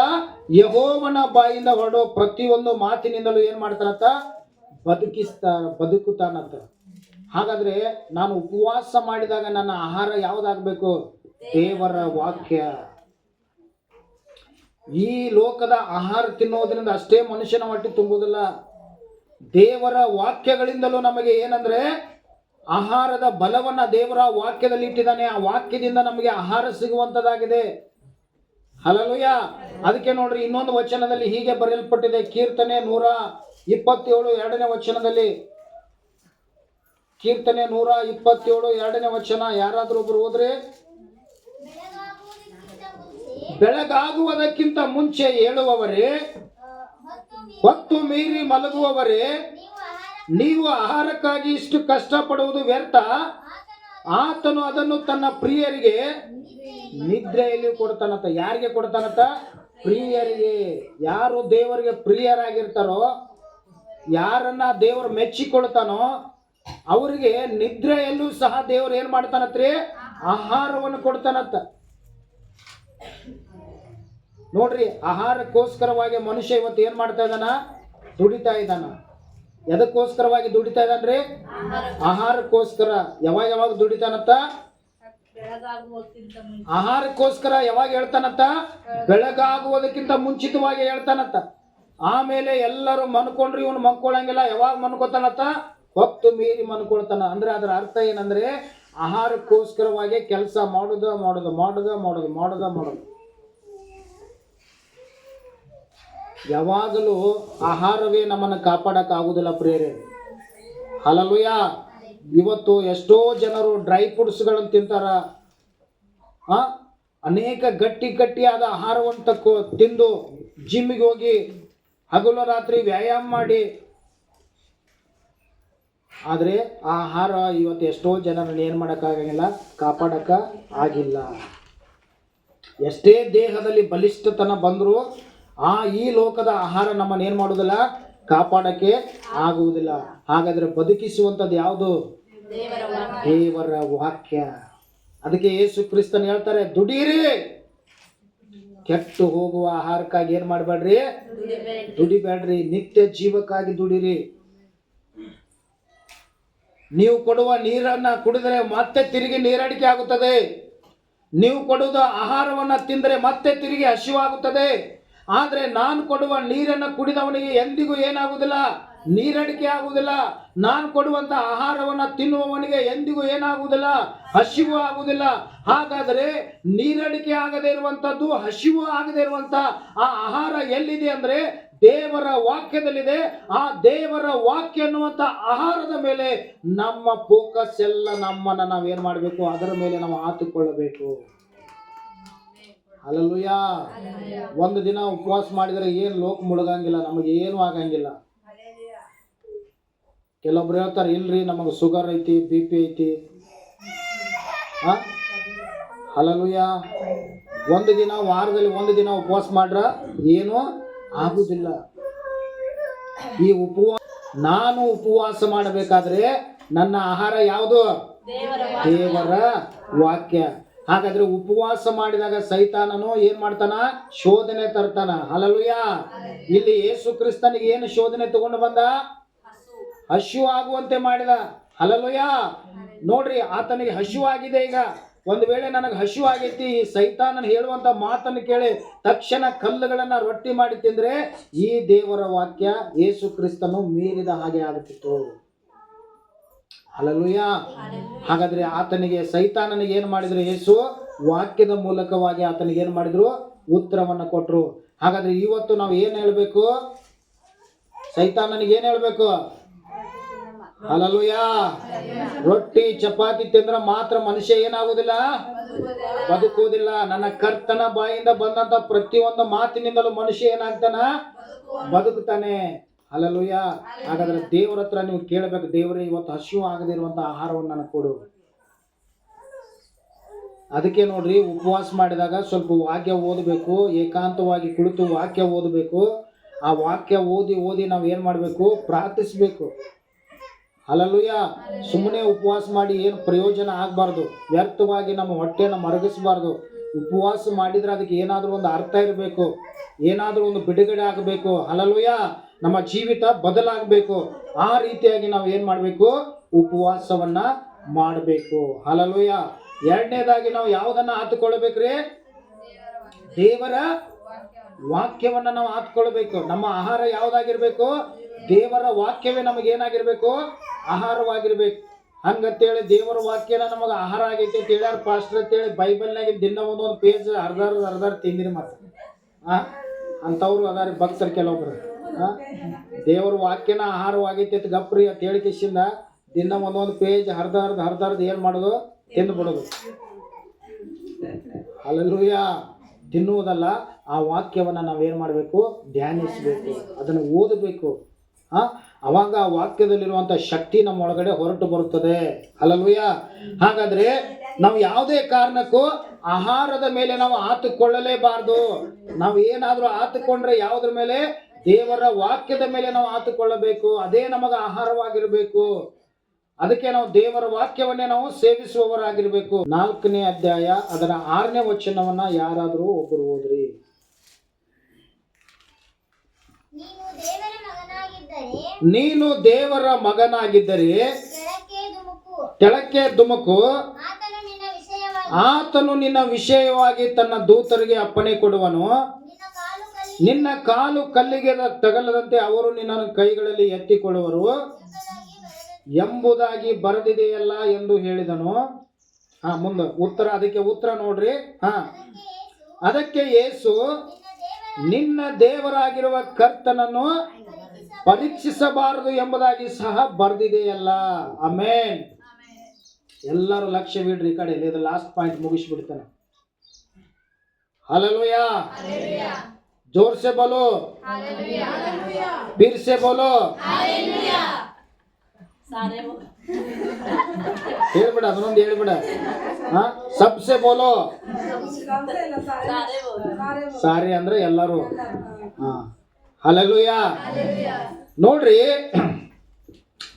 ಯೆಹೋವನ ಬಾಯಿಂದ ಹೊರಡುವ ಪ್ರತಿಯೊಂದು ಮಾತಿನಿಂದಲೂ ಏನ್ ಮಾಡ್ತಾರಂತ? ಬದುಕುತ್ತಾನಂತ. ಹಾಗಾದ್ರೆ ನಾನು ಉಪವಾಸ ಮಾಡಿದಾಗ ನನ್ನ ಆಹಾರ ಯಾವ್ದಾಗಬೇಕು? ದೇವರ ವಾಕ್ಯ. ಈ ಲೋಕದ ಆಹಾರ ತಿನ್ನೋದ್ರಿಂದ ಅಷ್ಟೇ ಮನುಷ್ಯನ ಹೊಟ್ಟೆ ತುಂಬುವುದಿಲ್ಲ. ದೇವರ ವಾಕ್ಯಗಳಿಂದಲೂ ನಮಗೆ ಏನಂದ್ರೆ ಆಹಾರದ ಬಲವನ್ನ ದೇವರ ವಾಕ್ಯದಲ್ಲಿ ಇಟ್ಟಿದ್ದಾನೆ. ಆ ವಾಕ್ಯದಿಂದ ನಮಗೆ ಆಹಾರ ಸಿಗುವಂತದಾಗಿದೆ. ಹಲ್ಲೆಲೂಯಾ. ಅದಕ್ಕೆ ನೋಡ್ರಿ, ಇನ್ನೊಂದು ವಚನದಲ್ಲಿ ಹೀಗೆ ಬರೆಯಲ್ಪಟ್ಟಿದೆ. ಕೀರ್ತನೆ 127 2ನೇ ವಚನದಲ್ಲಿ. ಕೀರ್ತನೆ 127 2ನೇ ವಚನ. ಯಾರಾದ್ರೂ ಒಬ್ರು ಓದ್ರಿ. ಬೆಳಗಾಗುವುದಕ್ಕಿಂತ ಮುಂಚೆ ಏಳುವವರೇ, ಹೊತ್ತು ಮೀರಿ ಮಲಗುವವರೇ, ನೀವು ಆಹಾರಕ್ಕಾಗಿ ಇಷ್ಟು ಕಷ್ಟಪಡುವುದು ವ್ಯರ್ಥ, ಆತನು ಅದನ್ನು ತನ್ನ ಪ್ರಿಯರಿಗೆ ನಿದ್ರೆಯಲ್ಲಿ ಕೊಡ್ತಾನಂತ. ಯಾರಿಗೆ ಕೊಡ್ತಾನಂತ? ಪ್ರಿಯರಿಗೆ. ಯಾರು ದೇವರಿಗೆ ಪ್ರಿಯರಾಗಿರ್ತಾರೋ, ಯಾರನ್ನ ದೇವರು ಮೆಚ್ಚಿಕೊಳ್ತಾನೋ ಅವರಿಗೆ ನಿದ್ರೆಯಲ್ಲೂ ಸಹ ದೇವರು ಏನ್ ಮಾಡ್ತಾನತ್ರಿ? ಆಹಾರವನ್ನು ಕೊಡ್ತಾನಂತ. ನೋಡ್ರಿ, ಆಹಾರಕ್ಕೋಸ್ಕರವಾಗಿ ಮನುಷ್ಯ ಇವತ್ತು ಏನ್ ಮಾಡ್ತಾ ಇದ್ದಾನ? ದುಡಿತಾ ಇದ್ದಾನ. ಎದಕ್ಕೋಸ್ಕರವಾಗಿ ದುಡಿತಾ ಇದ್ದಾನ್ರಿ? ಆಹಾರಕ್ಕೋಸ್ಕರ. ಯಾವಾಗ ದುಡಿತಾನಂತ? ಆಹಾರಕ್ಕೋಸ್ಕರ. ಯಾವಾಗ ಹೇಳ್ತಾನಂತ? ಬೆಳಗಾಗುವುದಕ್ಕಿಂತ ಮುಂಚಿತವಾಗಿ ಹೇಳ್ತಾನಂತ. ಆಮೇಲೆ ಎಲ್ಲರೂ ಮನ್ಕೊಂಡ್ರಿ, ಇವನು ಮನ್ಕೊಳಂಗಿಲ್ಲ. ಯಾವಾಗ ಮನ್ಕೋತಾನಂತ? ಹೊತ್ತು ಮೀರಿ ಮನ್ಕೊಳ್ತಾನ. ಅಂದ್ರೆ ಅದರ ಅರ್ಥ ಏನಂದ್ರೆ ಆಹಾರಕ್ಕೋಸ್ಕರವಾಗಿ ಕೆಲಸ ಮಾಡೋದು. ಯಾವಾಗಲೂ ಆಹಾರವೇ ನಮ್ಮನ್ನು ಕಾಪಾಡಕ್ ಆಗುದಿಲ್ಲ ಪ್ರಿಯರೇ. ಹಲ್ಲೆಲೂಯಾ. ಇವತ್ತು ಎಷ್ಟೋ ಜನರು ಡ್ರೈ ಫ್ರೂಟ್ಸ್ಗಳನ್ನು ತಿಂತಾರ, ಅನೇಕ ಗಟ್ಟಿಯಾದ ಆಹಾರವನ್ನು ತಿಂದು ಜಿಮ್ಮಿಗೆ ಹೋಗಿ ಹಗಲು ರಾತ್ರಿ ವ್ಯಾಯಾಮ ಮಾಡಿ, ಆದರೆ ಆ ಆಹಾರ ಇವತ್ತು ಎಷ್ಟೋ ಜನರನ್ನು ಏನು ಮಾಡೋಕ್ಕಾಗಂಗಿಲ್ಲ, ಕಾಪಾಡಕ ಆಗಿಲ್ಲ. ಎಷ್ಟೇ ದೇಹದಲ್ಲಿ ಬಲಿಷ್ಠತನ ಬಂದರೂ ಈ ಲೋಕದ ಆಹಾರ ನಮ್ಮನ್ನು ಏನು ಮಾಡೋದಿಲ್ಲ, ಕಾಪಾಡಕ್ಕೆ ಆಗುವುದಿಲ್ಲ. ಹಾಗಾದ್ರೆ ಬದುಕಿಸುವಂಥದ್ದು ಯಾವುದು? ದೇವರ ವಾಕ್ಯ. ಅದಕ್ಕೆ ಯೇಸು ಕ್ರಿಸ್ತನ್ ಹೇಳ್ತಾರೆ, ದುಡೀರಿ, ಕೆಟ್ಟು ಹೋಗುವ ಆಹಾರಕ್ಕಾಗಿ ಏನ್ ಮಾಡಬೇಡ್ರಿ, ದುಡಿಬೇಡ್ರಿ, ನಿತ್ಯ ಜೀವಕ್ಕಾಗಿ ದುಡಿರಿ. ನೀವು ಕೊಡುವ ನೀರನ್ನ ಕುಡಿದರೆ ಮತ್ತೆ ತಿರುಗಿ ನೀರಡಿಕೆ ಆಗುತ್ತದೆ. ನೀವು ಕೊಡುವ ಆಹಾರವನ್ನ ತಿಂದರೆ ಮತ್ತೆ ತಿರುಗಿ ಹಸಿವಾಗುತ್ತದೆ. ಆದ್ರೆ ನಾನು ಕೊಡುವ ನೀರನ್ನು ಕುಡಿದವನಿಗೆ ಎಂದಿಗೂ ಏನಾಗುವುದಿಲ್ಲ, ನೀರಡಿಕೆ ಆಗುವುದಿಲ್ಲ. ನಾನು ಕೊಡುವಂತ ಆಹಾರವನ್ನ ತಿನ್ನುವವನಿಗೆ ಎಂದಿಗೂ ಏನಾಗುವುದಿಲ್ಲ, ಹಸಿವು ಆಗುವುದಿಲ್ಲ. ಹಾಗಾದರೆ ನೀರಡಿಕೆ ಆಗದೇ ಇರುವಂತದ್ದು, ಹಸಿವು ಆಗದೇ ಇರುವಂತ ಆ ಆಹಾರ ಎಲ್ಲಿದೆ ಅಂದ್ರೆ ದೇವರ ವಾಕ್ಯದಲ್ಲಿದೆ. ಆ ದೇವರ ವಾಕ್ಯ ಅನ್ನುವಂತ ಆಹಾರದ ಮೇಲೆ ನಮ್ಮ ಫೋಕಸ್ ಎಲ್ಲ, ನಮ್ಮನ್ನ ನಾವೇನ್ ಮಾಡಬೇಕು, ಅದರ ಮೇಲೆ ನಾವು ಆತುಕೊಳ್ಳಬೇಕು. ಹಲ್ಲೆಲೂಯಾ. ಒಂದು ದಿನ ಉಪವಾಸ ಮಾಡಿದರೆ ಏನು ಲೋಕ ಮುಳುಗಂಗಿಲ್ಲ, ನಮಗೆ ಏನು ಆಗಂಗಿಲ್ಲ. ಕೆಲವೊಬ್ರು ಹೇಳ್ತಾರೆ, ಇಲ್ರಿ ನಮಗೆ ಶುಗರ್ ಐತಿ, BP ಐತಿ. ಹಲ್ಲೆಲೂಯಾ. ಒಂದು ದಿನ, ವಾರದಲ್ಲಿ ಒಂದು ದಿನ ಉಪವಾಸ ಮಾಡ್ರ ಏನೂ ಆಗುದಿಲ್ಲ. ಈ ನಾನು ಉಪವಾಸ ಮಾಡಬೇಕಾದ್ರೆ ನನ್ನ ಆಹಾರ ಯಾವುದು? ದೇವರ ವಾಕ್ಯ. ಹಾಗಾದ್ರೆ ಉಪವಾಸ ಮಾಡಿದಾಗ ಸೈತಾನನು ಏನ್ ಮಾಡ್ತಾನ? ಶೋಧನೆ ತರ್ತಾನ. ಹಲ್ಲೆಲೂಯಾ. ಇಲ್ಲಿ ಯೇಸು ಕ್ರಿಸ್ತನಿಗೆ ಏನು ಶೋಧನೆ ತಗೊಂಡು ಬಂದ? ಹಸಿವು ಆಗುವಂತೆ ಮಾಡಿದ. ಹಲ್ಲೆಲೂಯಾ. ನೋಡ್ರಿ, ಆತನಿಗೆ ಹಸಿವು ಆಗಿದೆ. ಈಗ ಒಂದು ವೇಳೆ ನನಗೆ ಹಸಿವು ಆಗೈತಿ, ಈ ಸೈತಾನನ ಹೇಳುವಂತ ಮಾತನ್ನು ಕೇಳಿ ತಕ್ಷಣ ಕಲ್ಲುಗಳನ್ನ ರೊಟ್ಟಿ ಮಾಡಿ ತಿಂದ್ರೆ ಈ ದೇವರ ವಾಕ್ಯ ಯೇಸು ಕ್ರಿಸ್ತನು ಮೀರಿದ ಹಾಗೆ ಆಗುತ್ತಿತ್ತು. ಹಲ್ಲೆಲೂಯಾ. ಹಾಗಾದ್ರೆ ಆತನಿಗೆ, ಸೈತಾನನಿಗೆ ಏನ್ ಮಾಡಿದ್ರು? ಯೇಸು ವಾಕ್ಯದ ಮೂಲಕವಾಗಿ ಆತನಿಗೆ ಏನ್ ಮಾಡಿದ್ರು? ಉತ್ತರವನ್ನ ಕೊಟ್ರು. ಹಾಗಾದ್ರೆ ಇವತ್ತು ನಾವು ಏನ್ ಹೇಳ್ಬೇಕು? ಸೈತಾನನಿಗೆ ಏನ್ ಹೇಳ್ಬೇಕು? ಹಲ್ಲೆಲೂಯಾ. ರೊಟ್ಟಿ ಚಪಾತಿ ತಿಂದ್ರೆ ಮಾತ್ರ ಮನುಷ್ಯ ಏನಾಗುವುದಿಲ್ಲ, ಬದುಕುವುದಿಲ್ಲ. ನನ್ನ ಕರ್ತನ ಬಾಯಿಂದ ಬಂದಂತ ಪ್ರತಿಯೊಂದು ಮಾತಿನಿಂದಲೂ ಮನುಷ್ಯ ಏನಾಗ್ತಾನ? ಬದುಕುತ್ತಾನೆ. ಹಲ್ಲೆಲೂಯಾ. ಹಾಗಾದ್ರೆ ದೇವರ ಹತ್ರ ನೀವು ಕೇಳಬೇಕು, ದೇವರೇ ಇವತ್ತು ಹಸಿವು ಆಗದಿರುವಂತ ಆಹಾರವನ್ನು ನನಗೆ ಕೊಡು. ಅದಕ್ಕೆ ನೋಡ್ರಿ, ಉಪವಾಸ ಮಾಡಿದಾಗ ಸ್ವಲ್ಪ ವಾಕ್ಯ ಓದಬೇಕು, ಏಕಾಂತವಾಗಿ ಕುಳಿತು ವಾಕ್ಯ ಓದಬೇಕು. ಆ ವಾಕ್ಯ ಓದಿ ನಾವು ಏನ್ ಮಾಡಬೇಕು? ಪ್ರಾರ್ಥಿಸಬೇಕು. ಹಲ್ಲೆಲೂಯಾ. ಸುಮ್ಮನೆ ಉಪವಾಸ ಮಾಡಿ ಏನು ಪ್ರಯೋಜನ ಆಗಬಾರ್ದು, ವ್ಯರ್ಥವಾಗಿ ನಮ್ಮ ಹೊಟ್ಟೆಯನ್ನು ಮರಗಿಸಬಾರ್ದು. ಉಪವಾಸ ಮಾಡಿದ್ರೆ ಅದಕ್ಕೆ ಏನಾದರೂ ಒಂದು ಅರ್ಥ ಇರಬೇಕು, ಏನಾದರೂ ಒಂದು ಬಿಡುಗಡೆ ಆಗಬೇಕು. ಹಲ್ಲೆಲೂಯಾ. ನಮ್ಮ ಜೀವಿತ ಬದಲಾಗಬೇಕು. ಆ ರೀತಿಯಾಗಿ ನಾವು ಏನ್ ಮಾಡಬೇಕು? ಉಪವಾಸವನ್ನ ಮಾಡಬೇಕು. ಹಲ್ಲೆಲೂಯಾ. ಎರಡನೇದಾಗಿ ನಾವು ಯಾವುದನ್ನ ಆತುಕೊಳ್ಬೇಕ್ರಿ? ದೇವರ ವಾಕ್ಯವನ್ನ ನಾವು ಆತ್ಕೊಳ್ಬೇಕು. ನಮ್ಮ ಆಹಾರ ಯಾವ್ದಾಗಿರ್ಬೇಕು? ದೇವರ ವಾಕ್ಯವೇ ನಮಗೆ ಏನಾಗಿರ್ಬೇಕು? ಆಹಾರವಾಗಿರ್ಬೇಕು. ಹಂಗಂತೇಳಿ ದೇವರ ವಾಕ್ಯನ ನಮಗೆ ಆಹಾರ ಆಗೈತಿ ಅಂತ ಹೇಳ್ಯಾರ ಪಾಸ್ಟರ್ ಅಂತೇಳಿ ಬೈಬಲ್ನಾಗ ದಿನ ಒಂದೊಂದು ಪೇಜ್ ಅರ್ಧ ತಿಂದಿರಿ. ಮತ್ತೆ ಅಂಥವ್ರು ಅದಾರಿ ಭಕ್ತರು ಕೆಲವೊಬ್ರು. ದೇವರ ವಾಕ್ಯನ ಆಹಾರವಾಗೈತಿ ಅಂತ ಗಪ್ರಿ ಅಂತ ಹೇಳಿಕೆಸಿಂದ ದಿನ ಒಂದೊಂದು ಪೇಜ್ ಹರ್ದಾರ್ದು ಏನ್ ಮಾಡೋದು? ತಿಂದು ಬಿಡೋದು. ಹಲ್ಲೆಲೂಯಾ. ತಿನ್ನುವುದಲ್ಲ, ಆ ವಾಕ್ಯವನ್ನ ನಾವೇನ್ ಮಾಡಬೇಕು? ಧ್ಯಾನಿಸಬೇಕು, ಅದನ್ನು ಓದಬೇಕು. ಅವಾಗ ಆ ವಾಕ್ಯದಲ್ಲಿರುವಂಥ ಶಕ್ತಿ ನಮ್ಮ ಒಳಗಡೆ ಹೊರಟು ಬರುತ್ತದೆ. ಹಲ್ಲೆಲೂಯಾ. ಹಾಗಾದ್ರೆ ನಾವು ಯಾವುದೇ ಕಾರಣಕ್ಕೂ ಆಹಾರದ ಮೇಲೆ ನಾವು ಆತುಕೊಳ್ಳಲೇಬಾರ್ದು. ನಾವು ಏನಾದರೂ ಆತುಕೊಂಡ್ರೆ ಯಾವುದ್ರ ಮೇಲೆ? ದೇವರ ವಾಕ್ಯದ ಮೇಲೆ ನಾವು ಆತುಕೊಳ್ಳಬೇಕು. ಅದೇ ನಮಗೆ ಆಹಾರವಾಗಿರಬೇಕು. ಅದಕ್ಕೆ ನಾವು ದೇವರ ವಾಕ್ಯವನ್ನೇ ನಾವು ಸೇವಿಸುವವರಾಗಿರ್ಬೇಕು. 4ನೇ ಅಧ್ಯಾಯ ಅದರ 6ನೇ ವಚನವನ್ನ ಯಾರಾದರೂ ಒಬ್ಬರು ಓದ್ರಿ. ನೀನು ದೇವರ ಮಗನಾಗಿದ್ದರೆ ಕೆಳಕ್ಕೆ ಧುಮುಕು. ಆತನು ನಿನ್ನ ವಿಷಯವಾಗಿ ತನ್ನ ದೂತರಿಗೆ ಅಪ್ಪಣೆ ಕೊಡುವನು. ನಿನ್ನ ಕಾಲು ಕಲ್ಲಿಗೆ ತಗಲದಂತೆ ಅವರು ನಿನ್ನ ಕೈಗಳಲ್ಲಿ ಎತ್ತಿಕೊಳ್ಳುವರು ಎಂಬುದಾಗಿ ಬರೆದಿದೆಯಲ್ಲ ಎಂದು ಹೇಳಿದನು. ಮುಂದೆ ಅದಕ್ಕೆ ಉತ್ತರ ನೋಡ್ರಿ. ಅದಕ್ಕೆ ಯೇಸು, ನಿನ್ನ ದೇವರಾಗಿರುವ ಕರ್ತನನ್ನು ಪರೀಕ್ಷಿಸಬಾರದು ಎಂಬುದಾಗಿ ಸಹ ಬರೆದಿದೆಯಲ್ಲ. ಆಮೆನ್. ಎಲ್ಲರೂ ಲಕ್ಷ್ಯವಿಡ್ರಿ. ಈ ಕಡೆ ಇದು ಲಾಸ್ಟ್ ಪಾಯಿಂಟ್ ಮುಗಿಸ್ಬಿಡ್ತಾನೆ. ಹಲ್ಲೆಲೂಯಾ. जोर से बोलो, फिर से बोलो, ಹೇಳ್ಬಿಡ, ಅದನ್ನೊಂದು ಹೇಳ್ಬಿಡ. ಸಬ್ಸೆ ಬೋಲೋ. ಸಾರಿ ಅಂದ್ರೆ ಎಲ್ಲರೂ. ಹಲ್ಲೆಲೂಯಾ. ನೋಡ್ರಿ,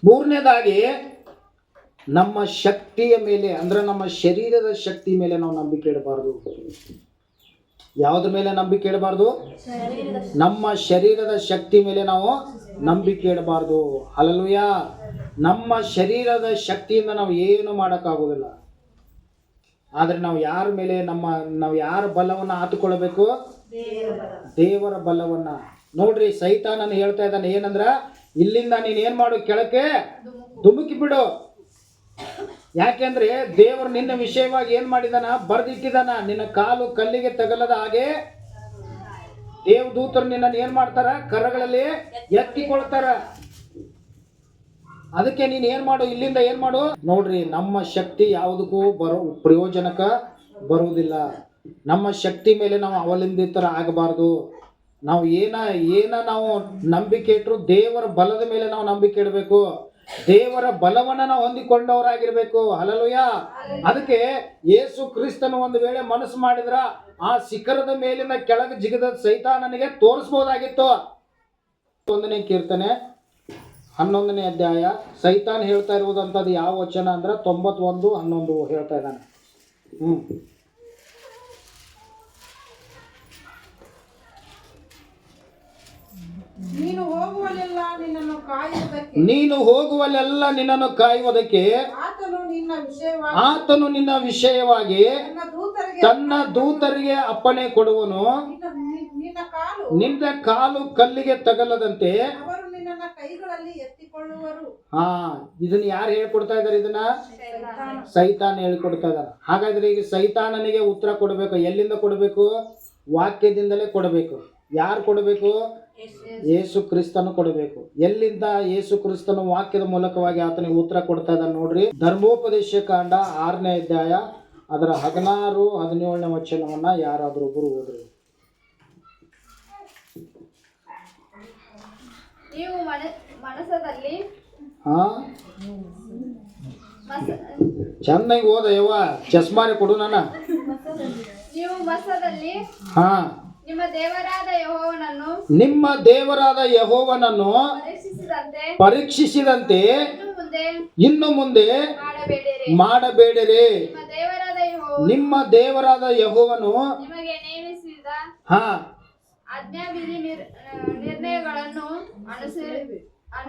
ಮೂರನೇದಾಗಿ ನಮ್ಮ ಶಕ್ತಿಯ ಮೇಲೆ ಅಂದ್ರೆ ನಮ್ಮ ಶರೀರದ ಶಕ್ತಿ ಮೇಲೆ ನಾವು ನಂಬಿಕೆ ಇಡಬಾರ್ದು. ಯಾವುದ್ರ ಮೇಲೆ ನಂಬಿಕೆ ಇಡಬಾರ್ದು? ನಮ್ಮ ಶರೀರದ ಶಕ್ತಿ ಮೇಲೆ ನಾವು ನಂಬಿಕೆ ಇಡಬಾರ್ದು. ಹಲ್ಲೆಲೂಯಾ. ನಮ್ಮ ಶರೀರದ ಶಕ್ತಿಯಿಂದ ನಾವು ಏನು ಮಾಡೋಕ್ಕಾಗೋದಿಲ್ಲ. ಆದರೆ ನಾವು ಯಾರ ಮೇಲೆ ನಾವು ಯಾರ ಬಲವನ್ನು ಆತುಕೊಳ್ಳಬೇಕು? ದೇವರ ಬಲವನ್ನ. ನೋಡ್ರಿ, ಸೈತಾನನು ಹೇಳ್ತಾ ಇದ್ದಾನೆ ಏನಂದ್ರ, ಇಲ್ಲಿಂದ ನೀನು ಏನು ಮಾಡು, ಕೆಳಕ್ಕೆ ಧುಮುಕಿ ಬಿಡು. ಯಾಕೆಂದ್ರೆ ದೇವರು ನಿನ್ನ ವಿಷಯವಾಗಿ ಏನ್ ಮಾಡಿದಾನ? ಬರ್ದಿಟ್ಟಿದಾನ. ನಿನ್ನ ಕಾಲು ಕಲ್ಲಿಗೆ ತಗಲದ ಹಾಗೆ ದೇವದೂತರು ನಿನ್ನ ಏನ್ ಮಾಡ್ತಾರ? ಕರಗಳಲ್ಲಿ ಎತ್ತಿಕೊಳ್ತಾರ. ಅದಕ್ಕೆ ನೀನ್ ಏನ್ ಮಾಡು, ಇಲ್ಲಿಂದ ಏನ್ ಮಾಡು. ನೋಡ್ರಿ, ನಮ್ಮ ಶಕ್ತಿ ಯಾವುದಕ್ಕೂ ಪ್ರಯೋಜನಕ ಬರುವುದಿಲ್ಲ. ನಮ್ಮ ಶಕ್ತಿ ಮೇಲೆ ನಾವು ಅವಲಂಬಿತರ ಆಗಬಾರ್ದು. ನಾವು ಏನ ನಾವು ನಂಬಿಕೆ ಇಟ್ಟರು ದೇವರ ಬಲದ ಮೇಲೆ ನಾವು ನಂಬಿಕೆ ಇಡಬೇಕು. ದೇವರ ಬಲವನ್ನ ನಾವು ಹೊಂದಿಕೊಂಡವರಾಗಿರ್ಬೇಕು. ಹಲ್ಲೆಲೂಯಾ. ಅದಕ್ಕೆ ಯೇಸು ಕ್ರಿಸ್ತನು ಒಂದು ವೇಳೆ ಮನಸ್ಸು ಮಾಡಿದ್ರ ಆ ಶಿಖರದ ಮೇಲಿನ ಕೆಳಗೆ ಜಿಗಿದ ಸೈತಾನನಿಗೆ ತೋರಿಸಬಹುದಾಗಿತ್ತು. 1ನೇ ಕೀರ್ತನೆ 11ನೇ ಅಧ್ಯಾಯ. ಸೈತಾನ್ ಹೇಳ್ತಾ ಇರುವುದಂತದ್ದು ಯಾವ ವಚನ ಅಂದ್ರೆ 91:11 ಹೇಳ್ತಾ ಇದ್ದಾನೆ. ನೀನು ಹೋಗುವಲ್ಲೆಲ್ಲ ನಿನ್ನನ್ನು ಕಾಯುವುದಕ್ಕೆ ಆತನು ನಿನ್ನ ವಿಷಯವಾಗಿ ತನ್ನ ದೂತರಿಗೆ ಅಪ್ಪಣೆ ಕೊಡುವನು. ನಿನ್ನ ಕಾಲು ಕಲ್ಲಿಗೆ ತಗಲದಂತೆ. ಇದನ್ನ ಯಾರು ಹೇಳ್ಕೊಡ್ತಾ ಇದಾರೆ? ಇದನ್ನ ಸೈತಾನ್ ಹೇಳ್ಕೊಡ್ತಾ ಇದ್ದಾನೆ. ಹಾಗಾದ್ರೆ ಈಗ ಸೈತಾನನಿಗೆ ಉತ್ತರ ಕೊಡಬೇಕು. ಎಲ್ಲಿಂದ ಕೊಡಬೇಕು? ವಾಕ್ಯದಿಂದಲೇ ಕೊಡಬೇಕು. ಯಾರು ಕೊಡಬೇಕು? ಯೇಸು ಕ್ರಿಸ್ತನು ಕೊಡಬೇಕು. ಎಲ್ಲಿಂದ? ಯೇಸು ಕ್ರಿಸ್ತನು ವಾಕ್ಯದ ಮೂಲಕವಾಗಿ ಆತನಿಗೆ ಉತ್ತರ ಕೊಡ್ತಾ ಇದ್ದಾನೆ. ನೋಡ್ರಿ, ಧರ್ಮೋಪದೇಶ ಕಾಂಡ 6ನೇ ಅಧ್ಯಾಯ ಅದರ 16-17ನೇ ವಚನವನ್ನ ಯಾರಾದ್ರೂ ಒಬ್ಬರು ಓದ್ರಿ. ನೀವು ಮನಸ್ಸದಲ್ಲಿ ಚೆನ್ನಾಗಿ ಓದ ಯವ್ವ, ಚಸ್ಮಾರಿ ಕೊಡು ನನ್ನ. ನೀವು ಮನಸ್ಸದಲ್ಲಿ ನಿಮ್ಮ ದೇವರಾದ ಯೆಹೋವನನ್ನು ಪರೀಕ್ಷಿಸಿದಂತೆ ಇನ್ನು ಮುಂದೆ ಮಾಡಬೇಡಿರಿ. ನಿಮ್ಮ ದೇವರಾದ ಯೆಹೋವನು ನಿಮಗೆ ನೇಮಿಸಿದ ನಿರ್ಣಯಗಳನ್ನು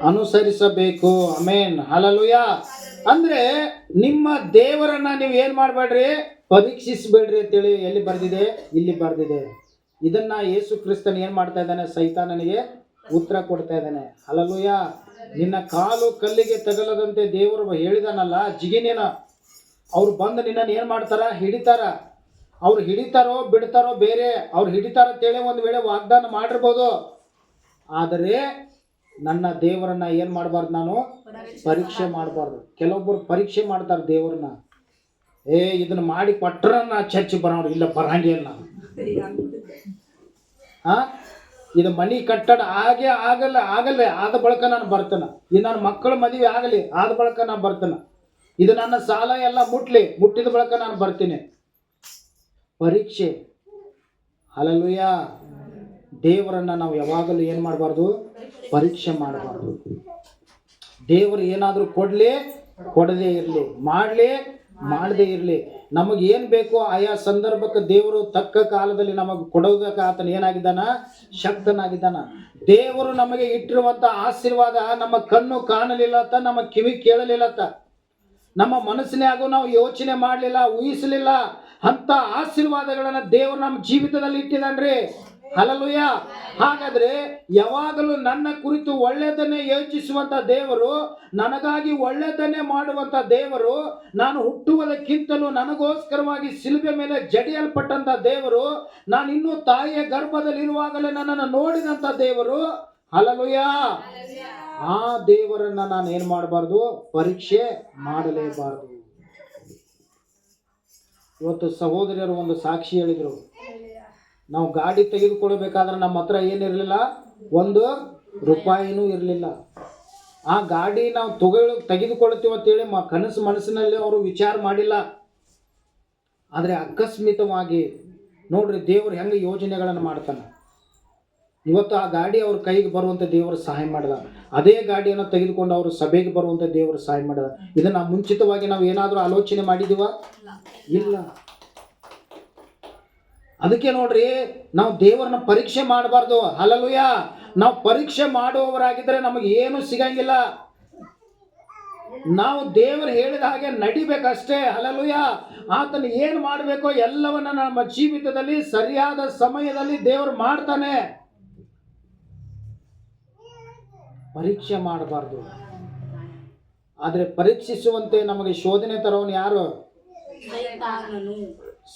ಅನುಸರಿಸಬೇಕು. ಆಮೆನ್. ಹಲ್ಲೆಲೂಯಾ. ಅಂದ್ರೆ ನಿಮ್ಮ ದೇವರನ್ನ ನೀವು ಏನ್ ಮಾಡ್ಬೇಡ್ರಿ? ಪರೀಕ್ಷಿಸಬೇಡ್ರಿ ಅಂತೇಳಿ ಎಲ್ಲಿ ಬರ್ದಿದೆ? ಇಲ್ಲಿ ಬರ್ದಿದೆ. ಇದನ್ನ ಯೇಸು ಕ್ರಿಸ್ತನ್ ಏನ್ ಮಾಡ್ತಾ ಇದ್ದಾನೆ? ಸೈತಾನನಿಗೆ ಉತ್ತರ ಕೊಡ್ತಾ ಇದ್ದಾನೆ. ಹಲ್ಲೆಲೂಯಾ. ನಿನ್ನ ಕಾಲು ಕಲ್ಲಿಗೆ ತಗಲದಂತೆ ದೇವರು ಹೇಳಿದಾನಲ್ಲ, ಜಿಗಿನೇನ ಅವ್ರು ಬಂದು ನಿನ್ನನ್ನು ಏನ್ ಮಾಡ್ತಾರ? ಹಿಡಿತಾರ. ಅವ್ರು ಹಿಡಿತಾರೋ ಬಿಡ್ತಾರೋ ಬೇರೆ. ಅವ್ರು ಹಿಡಿತಾರ ಅಂತೇಳಿ ಒಂದು ವೇಳೆ ವಾಗ್ದಾನ ಮಾಡಿರ್ಬೋದು. ಆದರೆ ನನ್ನ ದೇವರನ್ನ ಏನ್ ಮಾಡಬಾರ್ದು? ನಾನು ಪರೀಕ್ಷೆ ಮಾಡಬಾರ್ದು. ಕೆಲವೊಬ್ಬರು ಪರೀಕ್ಷೆ ಮಾಡ್ತಾರೆ ದೇವರನ್ನ. ಇದನ್ನ ಮಾಡಿ ಕೊಟ್ರ ನಾ ಚರ್ಚ್ ಬರೋರು, ಇಲ್ಲ ಬರಂಗಿಲ್ಲ. ಇದು ಮನಿ ಕಟ್ಟಡ ಆಗಲ್ಲ ಆದ ಬಳಿಕ ನಾನು ಬರ್ತೇನೆ. ಇದು ನನ್ನ ಮಕ್ಕಳ ಮದುವೆ ಆಗಲಿ ಆದ ಬಳಿಕ ನಾನು ಬರ್ತೇನೆ. ಇದು ನನ್ನ ಸಾಲ ಎಲ್ಲ ಮುಟ್ಟಿದ ಬಳಿಕ ನಾನು ಬರ್ತೀನಿ. ಪರೀಕ್ಷೆ. ಹಲ್ಲೆಲೂಯಾ. ದೇವರನ್ನ ನಾವು ಯಾವಾಗಲೂ ಏನು ಮಾಡಬಾರ್ದು? ಪರೀಕ್ಷೆ ಮಾಡಬಾರ್ದು. ದೇವರು ಏನಾದರೂ ಕೊಡದೇ ಇರಲಿ, ಮಾಡದೇ ಇರಲಿ, ನಮಗೆ ಏನು ಬೇಕೋ ಆಯಾ ಸಂದರ್ಭಕ್ಕೆ ದೇವರು ತಕ್ಕ ಕಾಲದಲ್ಲಿ ನಮಗೆ ಕೊಡೋದಕ್ಕೆ ಆತನ ಏನಾಗಿದ್ದಾನ? ಶಕ್ತನಾಗಿದ್ದಾನ. ದೇವರು ನಮಗೆ ಇಟ್ಟಿರುವಂಥ ಆಶೀರ್ವಾದ ನಮ್ಮ ಕಣ್ಣು ಕಾಣಲಿಲ್ಲತ್ತ, ನಮ್ಮ ಕಿವಿ ಕೇಳಲಿಲ್ಲತ್ತ, ನಮ್ಮ ಮನಸ್ಸಿನಾಗೂ ನಾವು ಯೋಚನೆ ಮಾಡಲಿಲ್ಲ, ಊಹಿಸಲಿಲ್ಲ. ಅಂತ ಆಶೀರ್ವಾದಗಳನ್ನು ದೇವರು ನಮ್ಮ ಜೀವಿತದಲ್ಲಿ ಇಟ್ಟಿದ್ದಾನ್ರಿ. ಹಲ್ಲೆಲೂಯಾ. ಹಾಗಾದ್ರೆ ಯಾವಾಗಲೂ ನನ್ನ ಕುರಿತು ಒಳ್ಳೆಯದನ್ನೇ ಯೋಚಿಸುವಂತ ದೇವರು, ನನಗಾಗಿ ಒಳ್ಳೆಯದನ್ನೇ ಮಾಡುವಂತ ದೇವರು, ನಾನು ಹುಟ್ಟುವುದಕ್ಕಿಂತಲೂ ನನಗೋಸ್ಕರವಾಗಿ ಶಿಲುಬೆ ಮೇಲೆ ಜಡಿಯಲ್ಪಟ್ಟಂತ ದೇವರು, ನಾನು ಇನ್ನೂ ತಾಯಿಯ ಗರ್ಭದಲ್ಲಿರುವಾಗಲೇ ನನ್ನನ್ನು ನೋಡಿದಂತ ದೇವರು. ಹಲ್ಲೆಲೂಯಾ. ಆ ದೇವರನ್ನ ನಾನು ಏನು ಮಾಡಬಾರ್ದು? ಪರೀಕ್ಷೆ ಮಾಡಲೇಬಾರದು. ಇವತ್ತು ಸಹೋದರಿಯರು ಒಂದು ಸಾಕ್ಷಿ ಹೇಳಿದರು. ನಾವು ಗಾಡಿ ತೆಗೆದುಕೊಳ್ಬೇಕಾದ್ರೆ ನಮ್ಮ ಹತ್ರ ಏನಿರಲಿಲ್ಲ, ₹1 ಇರಲಿಲ್ಲ. ಆ ಗಾಡಿ ನಾವು ತೆಗೆದುಕೊಳ್ತೀವಿ ಅಂತೇಳಿ ಮನಸ್ಸಿನಲ್ಲಿ ಅವರು ವಿಚಾರ ಮಾಡಿಲ್ಲ. ಆದರೆ ಅಕಸ್ಮಿತವಾಗಿ ನೋಡ್ರಿ ದೇವರು ಹೆಂಗೆ ಯೋಜನೆಗಳನ್ನು ಮಾಡ್ತಾನೆ. ಇವತ್ತು ಆ ಗಾಡಿ ಅವ್ರ ಕೈಗೆ ಬರುವಂಥ ದೇವರು ಸಹಾಯ ಮಾಡಿದ. ಅದೇ ಗಾಡಿಯನ್ನು ತೆಗೆದುಕೊಂಡು ಅವರು ಸಭೆಗೆ ಬರುವಂಥ ದೇವರು ಸಹಾಯ ಮಾಡಿದ. ಇದನ್ನ ಮುಂಚಿತವಾಗಿ ನಾವು ಏನಾದರೂ ಆಲೋಚನೆ ಮಾಡಿದೀವ? ಇಲ್ಲ. ಅದಕ್ಕೆ ನೋಡ್ರಿ, ನಾವು ದೇವರನ್ನ ಪರೀಕ್ಷೆ ಮಾಡಬಾರ್ದು. ಹಲ್ಲೆಲೂಯಾ. ನಾವು ಪರೀಕ್ಷೆ ಮಾಡುವವರಾಗಿದ್ದರೆ ನಮಗೆ ಏನು ಸಿಗಂಗಿಲ್ಲ. ನಾವು ದೇವರು ಹೇಳಿದ ಹಾಗೆ ನಡಿಬೇಕಷ್ಟೇ. ಹಲ್ಲೆಲೂಯಾ. ಆತನು ಏನು ಮಾಡಬೇಕೋ ಎಲ್ಲವನ್ನ ನಮ್ಮ ಜೀವಿತದಲ್ಲಿ ಸರಿಯಾದ ಸಮಯದಲ್ಲಿ ದೇವರು ಮಾಡ್ತಾನೆ. ಪರೀಕ್ಷೆ ಮಾಡಬಾರ್ದು. ಆದರೆ ಪರೀಕ್ಷಿಸುವಂತೆ ನಮಗೆ ಶೋಧನೆ ತರೋನು ಯಾರು?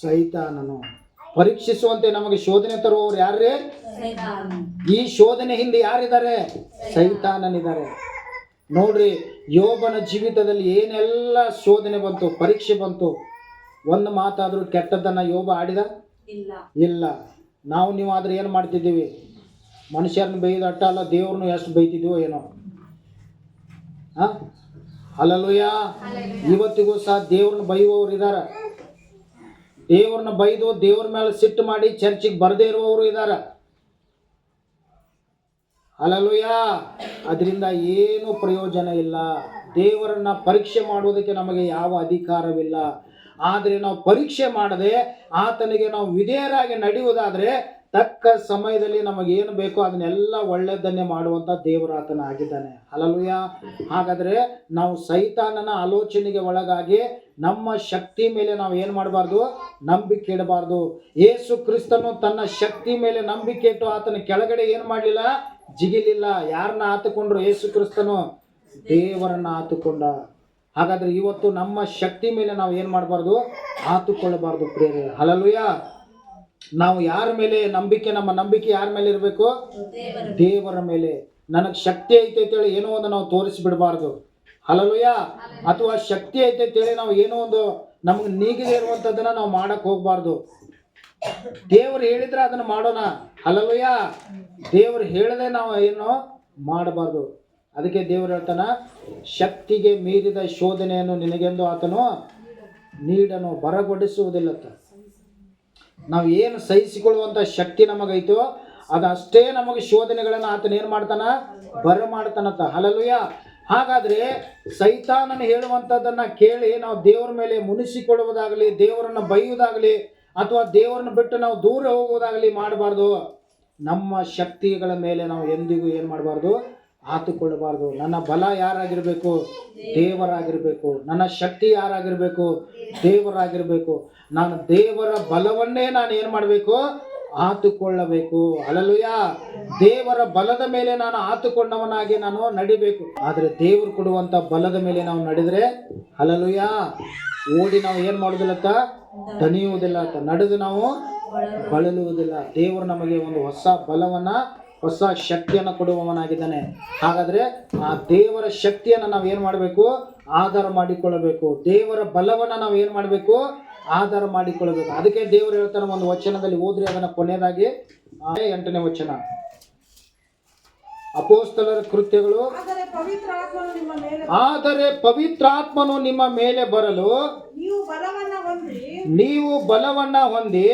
ಸೈತಾನನು. ಪರೀಕ್ಷಿಸುವಂತೆ ನಮಗೆ ಶೋಧನೆ ತರುವವರು ಯಾರೇ? ಈ ಶೋಧನೆ ಹಿಂದೆ ಯಾರಿದ್ದಾರೆ? ಸೈತಾನನಿದ್ದಾರೆ. ನೋಡ್ರಿ, ಯೋಬನ ಜೀವಿತದಲ್ಲಿ ಏನೆಲ್ಲ ಶೋಧನೆ ಬಂತು, ಪರೀಕ್ಷೆ ಬಂತು. ಒಂದು ಮಾತಾದರೂ ಕೆಟ್ಟದ್ದನ್ನ ಯೋಬ ಆಡಿದ ಇಲ್ಲ. ನೀವಾದ್ರೆ ಏನು ಮಾಡ್ತಿದ್ದೀವಿ? ಮನುಷ್ಯರನ್ನ ಬೈದು ಅಟ್ಟ ಅಲ್ಲ, ದೇವ್ರನ್ನ ಎಷ್ಟು ಬೈತಿದ್ದೀವೋ ಏನೋ. ಹಲ್ಲೆಲೂಯಾ. ಇವತ್ತಿಗೂ ಸಹ ದೇವ್ರನ್ನ ಬೈಯುವವರು ಇದ್ದಾರೆ. ದೇವ್ರನ್ನ ಬೈದು ದೇವ್ರ ಮೇಲೆ ಸಿಟ್ಟು ಮಾಡಿ ಚರ್ಚಿಗೆ ಬರದೇ ಇರುವವರು ಇದ್ದಾರೆ. ಹಲ್ಲೆಲೂಯಾ. ಅದರಿಂದ ಏನು ಪ್ರಯೋಜನ ಇಲ್ಲ. ದೇವರನ್ನ ಪರೀಕ್ಷೆ ಮಾಡುವುದಕ್ಕೆ ನಮಗೆ ಯಾವ ಅಧಿಕಾರವಿಲ್ಲ. ಆದರೆ ನಾವು ಪರೀಕ್ಷೆ ಮಾಡದೆ ಆತನಿಗೆ ನಾವು ವಿಧೇಯರಾಗಿ ನಡೆಯುವುದಾದರೆ ತಕ್ಕ ಸಮಯದಲ್ಲಿ ನಮಗೇನು ಬೇಕೋ ಅದನ್ನೆಲ್ಲ ಒಳ್ಳೆಯದನ್ನೇ ಮಾಡುವಂಥ ದೇವರು ಆತನ ಆಗಿದ್ದಾನೆ. ಹಲ್ಲೆಲೂಯಾ. ಹಾಗಾದರೆ ನಾವು ಸೈತಾನನ ಆಲೋಚನೆಗೆ ಒಳಗಾಗಿ ನಮ್ಮ ಶಕ್ತಿ ಮೇಲೆ ನಾವು ಏನು ಮಾಡಬಾರ್ದು? ನಂಬಿಕೆ ಇಡಬಾರ್ದು. ಯೇಸು ಕ್ರಿಸ್ತನು ತನ್ನ ಶಕ್ತಿ ಮೇಲೆ ನಂಬಿಕೆ ಇಟ್ಟು ಆತನ ಕೆಳಗಡೆ ಏನು ಮಾಡಲಿಲ್ಲ? ಜಿಗಿಲಿಲ್ಲ. ಯಾರನ್ನ ಆತುಕೊಂಡ್ರು? ಯೇಸು ಕ್ರಿಸ್ತನು ದೇವರನ್ನ ಆತುಕೊಂಡ. ಹಾಗಾದ್ರೆ ಇವತ್ತು ನಮ್ಮ ಶಕ್ತಿ ಮೇಲೆ ನಾವು ಏನು ಮಾಡಬಾರ್ದು? ಆತುಕೊಳ್ಳಬಾರ್ದು ಪ್ರಿಯರೇ. ಹಲ್ಲೆಲೂಯಾ. ನಾವು ಯಾರ ಮೇಲೆ ನಂಬಿಕೆ? ನಮ್ಮ ನಂಬಿಕೆ ಯಾರ ಮೇಲೆ ಇರಬೇಕು? ದೇವರ ಮೇಲೆ. ನನಗೆ ಶಕ್ತಿ ಐತೆ ಅಂತೇಳಿ ಏನೋ ಒಂದು ನಾವು ತೋರಿಸಿಬಿಡಬಾರ್ದು. ಹಲ್ಲೆಲೂಯಾ. ಅಥವಾ ಶಕ್ತಿ ಐತೆ ಅಂತೇಳಿ ನಾವು ಏನೋ ಒಂದು ನಮ್ಗೆ ನೀಗದೇ ಇರುವಂಥದ್ದನ್ನ ನಾವು ಮಾಡಕ್ಕೆ ಹೋಗ್ಬಾರ್ದು. ದೇವರು ಹೇಳಿದ್ರೆ ಅದನ್ನು ಮಾಡೋಣ. ಹಲ್ಲೆಲೂಯಾ. ದೇವರು ಹೇಳದೆ ನಾವು ಏನು ಮಾಡಬಾರ್ದು. ಅದಕ್ಕೆ ದೇವರು ಹೇಳ್ತಾನ, ಶಕ್ತಿಗೆ ಮೀರಿದ ಶೋಧನೆಯನ್ನು ನಿನಗೆಂದು ಆತನು ನೀಡನು, ಬರಗೊಡಿಸುವುದಿಲ್ಲತ್ತ. ನಾವು ಏನು ಸಹಿಸಿಕೊಳ್ಳುವಂಥ ಶಕ್ತಿ ನಮಗೈತೋ ಅದಷ್ಟೇ ನಮಗೆ ಶೋಧನೆಗಳನ್ನು ಆತನ ಏನು ಮಾಡ್ತಾನ? ಬರಮಾಡ್ತಾನಂತ. ಹಲ್ಲೆಲೂಯಾ. ಹಾಗಾದರೆ ಸೈತಾನನ ಹೇಳುವಂಥದ್ದನ್ನು ಕೇಳಿ ನಾವು ದೇವರ ಮೇಲೆ ಮುನಿಸಿಕೊಳ್ಳುವುದಾಗಲಿ, ದೇವರನ್ನು ಬೈಯುವುದಾಗಲಿ, ಅಥವಾ ದೇವರನ್ನ ಬಿಟ್ಟು ನಾವು ದೂರ ಹೋಗುವುದಾಗಲಿ ಮಾಡಬಾರ್ದು. ನಮ್ಮ ಶಕ್ತಿಗಳ ಮೇಲೆ ನಾವು ಎಂದಿಗೂ ಏನು ಮಾಡಬಾರ್ದು? ಆತುಕೊಳ್ಳಬಾರ್ದು. ನನ್ನ ಬಲ ಯಾರಾಗಿರಬೇಕು? ದೇವರಾಗಿರಬೇಕು. ನನ್ನ ಶಕ್ತಿ ಯಾರಾಗಿರಬೇಕು? ದೇವರಾಗಿರಬೇಕು. ನಾನು ದೇವರ ಬಲವನ್ನೇ ನಾನು ಏನು ಮಾಡಬೇಕು? ಆತುಕೊಳ್ಳಬೇಕು. ಹಲ್ಲೆಲೂಯಾ. ದೇವರ ಬಲದ ಮೇಲೆ ನಾನು ಆತುಕೊಂಡವನಾಗಿ ನಾನು ನಡಿಬೇಕು. ಆದರೆ ದೇವರು ಕೊಡುವಂಥ ಬಲದ ಮೇಲೆ ನಾವು ನಡೆದರೆ ಹಲ್ಲೆಲೂಯಾ, ಓಡಿ ನಾವು ಏನು ಮಾಡೋದಿಲ್ಲತ್ತ? ದಣಿಯುವುದಿಲ್ಲ. ನಡೆದು ನಾವು ಬಳಲುವುದಿಲ್ಲ. ದೇವರು ನಮಗೆ ಒಂದು ಹೊಸ ಬಲವನ್ನು, ಹೊಸ ಶಕ್ತಿಯನ್ನು ಕೊಡುವವನಾಗಿದ್ದಾನೆ. ಹಾಗಾದರೆ ಆ ದೇವರ ಶಕ್ತಿಯನ್ನು ನಾವು ಏನು ಮಾಡಬೇಕು? ಆಧಾರ ಮಾಡಿಕೊಳ್ಳಬೇಕು. ದೇವರ ಬಲವನ್ನು ನಾವು ಏನು ಮಾಡಬೇಕು? ಆಧಾರ ಮಾಡಿಕೊಳ್ಳಬೇಕು. ಅದಕ್ಕೆ ದೇವರು ಹೇಳ್ತಾನೆ ಒಂದು ವಚನದಲ್ಲಿ, ಓದ್ರಿ ಅದನ್ನು ಕೊನೆಯದಾಗಿ 8ನೇ ವಚನ. ಅಪೊಸ್ತಲರ ಕೃತ್ಯಗಳು ಆದರೆ ಪವಿತ್ರ ಆತ್ಮನು ನಿಮ್ಮ ಮೇಲೆ ಆದರೆ ಪವಿತ್ರಾತ್ಮನು ನಿಮ್ಮ ಮೇಲೆ ಬರಲು ನೀವು ಬಲವನ್ನ ಹೊಂದಿ ನೀವು ಬಲವನ್ನ ಹೊಂದಿ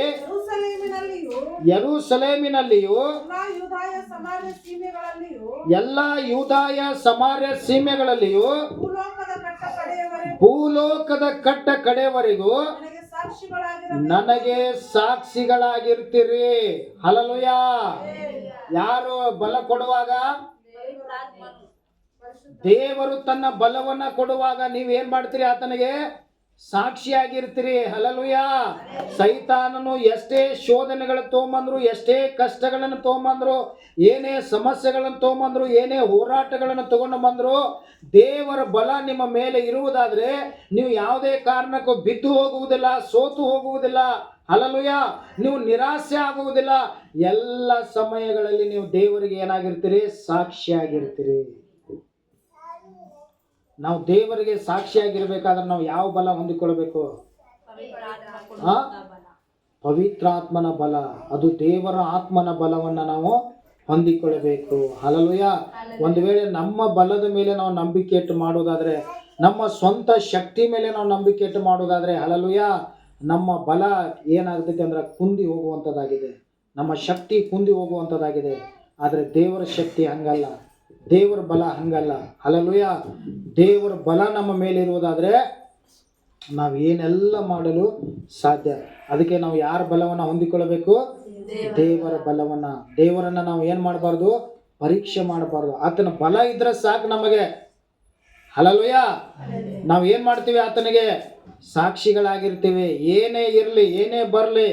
ಯೆರೂಸಲೇಮಿನಲ್ಲಿಯೂ ಎಲ್ಲಾ ಯೂದಾಯ ಸಮಾರ್ಯ ಸೀಮೆಗಳಲ್ಲಿಯೂ ಎಲ್ಲಾ ಯೂದಾಯ ಸಮಾರ್ಯ ಸೀಮೆಗಳಲ್ಲಿಯೂ ಭೂಲೋಕದ ಕಟ್ಟ ಕಡೆಯವರೆಗೂ ನನಗೆ ಸಾಕ್ಷಿಗಳಾಗಿರ ಸಾಕ್ಷಿಗಳಾಗಿರ್ತೀರಿ. ಹಲ್ಲೆಲೂಯಾ. ಯಾರು ಬಲ ಕೊಡುವಾಗ? ದೇವರು ತನ್ನ ಬಲವನ್ನ ಕೊಡುವಾಗ ನೀವೇನ್ ಮಾಡ್ತೀರಿ? ಆತನಿಗೆ ಸಾಕ್ಷಿಯಾಗಿರ್ತೀರಿ. ಹಲ್ಲೆಲೂಯಾ. ಸೈತಾನನು ಎಷ್ಟೇ ಶೋಧನೆಗಳು ತಗೊಂಬಂದ್ರು, ಎಷ್ಟೇ ಕಷ್ಟಗಳನ್ನು ತಗೊಂಬಂದ್ರು, ಏನೇ ಸಮಸ್ಯೆಗಳನ್ನು ತಗೊಂಬಂದ್ರು, ಏನೇ ಹೋರಾಟಗಳನ್ನು ತಗೊಂಡು ಬಂದ್ರು, ದೇವರ ಬಲ ನಿಮ್ಮ ಮೇಲೆ ಇರುವುದಾದ್ರೆ ನೀವು ಯಾವುದೇ ಕಾರಣಕ್ಕೂ ಬಿದ್ದು ಹೋಗುವುದಿಲ್ಲ, ಸೋತು ಹೋಗುವುದಿಲ್ಲ. ಹಲ್ಲೆಲೂಯಾ. ನೀವು ನಿರಾಸೆ ಆಗುವುದಿಲ್ಲ. ಎಲ್ಲ ಸಮಯಗಳಲ್ಲಿ ನೀವು ದೇವರಿಗೆ ಏನಾಗಿರ್ತೀರಿ? ಸಾಕ್ಷಿಯಾಗಿರ್ತೀರಿ. ನಾವು ದೇವರಿಗೆ ಸಾಕ್ಷಿಯಾಗಿರ್ಬೇಕಾದ್ರೆ ನಾವು ಯಾವ ಬಲ ಹೊಂದಿಕೊಳ್ಬೇಕು? ಪವಿತ್ರಾತ್ಮನ ಬಲ. ಅದು ದೇವರ ಆತ್ಮನ ಬಲವನ್ನ ನಾವು ಹೊಂದಿಕೊಳ್ಳಬೇಕು. ಹಲ್ಲೆಲೂಯಾ. ಒಂದು ವೇಳೆ ನಮ್ಮ ಬಲದ ಮೇಲೆ ನಾವು ನಂಬಿಕೆ ಇಟ್ಟು ಮಾಡೋದಾದ್ರೆ, ನಮ್ಮ ಸ್ವಂತ ಶಕ್ತಿ ಮೇಲೆ ನಾವು ನಂಬಿಕೆ ಇಟ್ಟು ಮಾಡೋದಾದ್ರೆ, ಹಲ್ಲೆಲೂಯಾ, ನಮ್ಮ ಬಲ ಏನಾಗ್ತೈತೆ ಅಂದ್ರೆ ಕುಂದಿ ಹೋಗುವಂಥದ್ದಾಗಿದೆ. ನಮ್ಮ ಶಕ್ತಿ ಕುಂದಿ ಹೋಗುವಂಥದ್ದಾಗಿದೆ. ಆದರೆ ದೇವರ ಶಕ್ತಿ ಹಂಗಲ್ಲ, ದೇವರ ಬಲ ಹಂಗಲ್ಲ. ಹಲ್ಲೆಲೂಯಾ. ದೇವರ ಬಲ ನಮ್ಮ ಮೇಲೆ ಇರುವುದಾದ್ರೆ ನಾವು ಏನೆಲ್ಲ ಮಾಡಲು ಸಾಧ್ಯ. ಅದಕ್ಕೆ ನಾವು ಯಾರ ಬಲವನ್ನು ಹೊಂದಿಕೊಳ್ಳಬೇಕು? ದೇವರ ಬಲವನ್ನ. ದೇವರನ್ನ ನಾವು ಏನು ಮಾಡಬಾರ್ದು? ಪರೀಕ್ಷೆ ಮಾಡಬಾರ್ದು. ಆತನ ಬಲ ಇದ್ರೆ ಸಾಕು ನಮಗೆ. ಹಲ್ಲೆಲೂಯಾ. ನಾವು ಏನು ಮಾಡ್ತೀವಿ? ಆತನಿಗೆ ಸಾಕ್ಷಿಗಳಾಗಿರ್ತೀವಿ. ಏನೇ ಇರಲಿ, ಏನೇ ಬರಲಿ.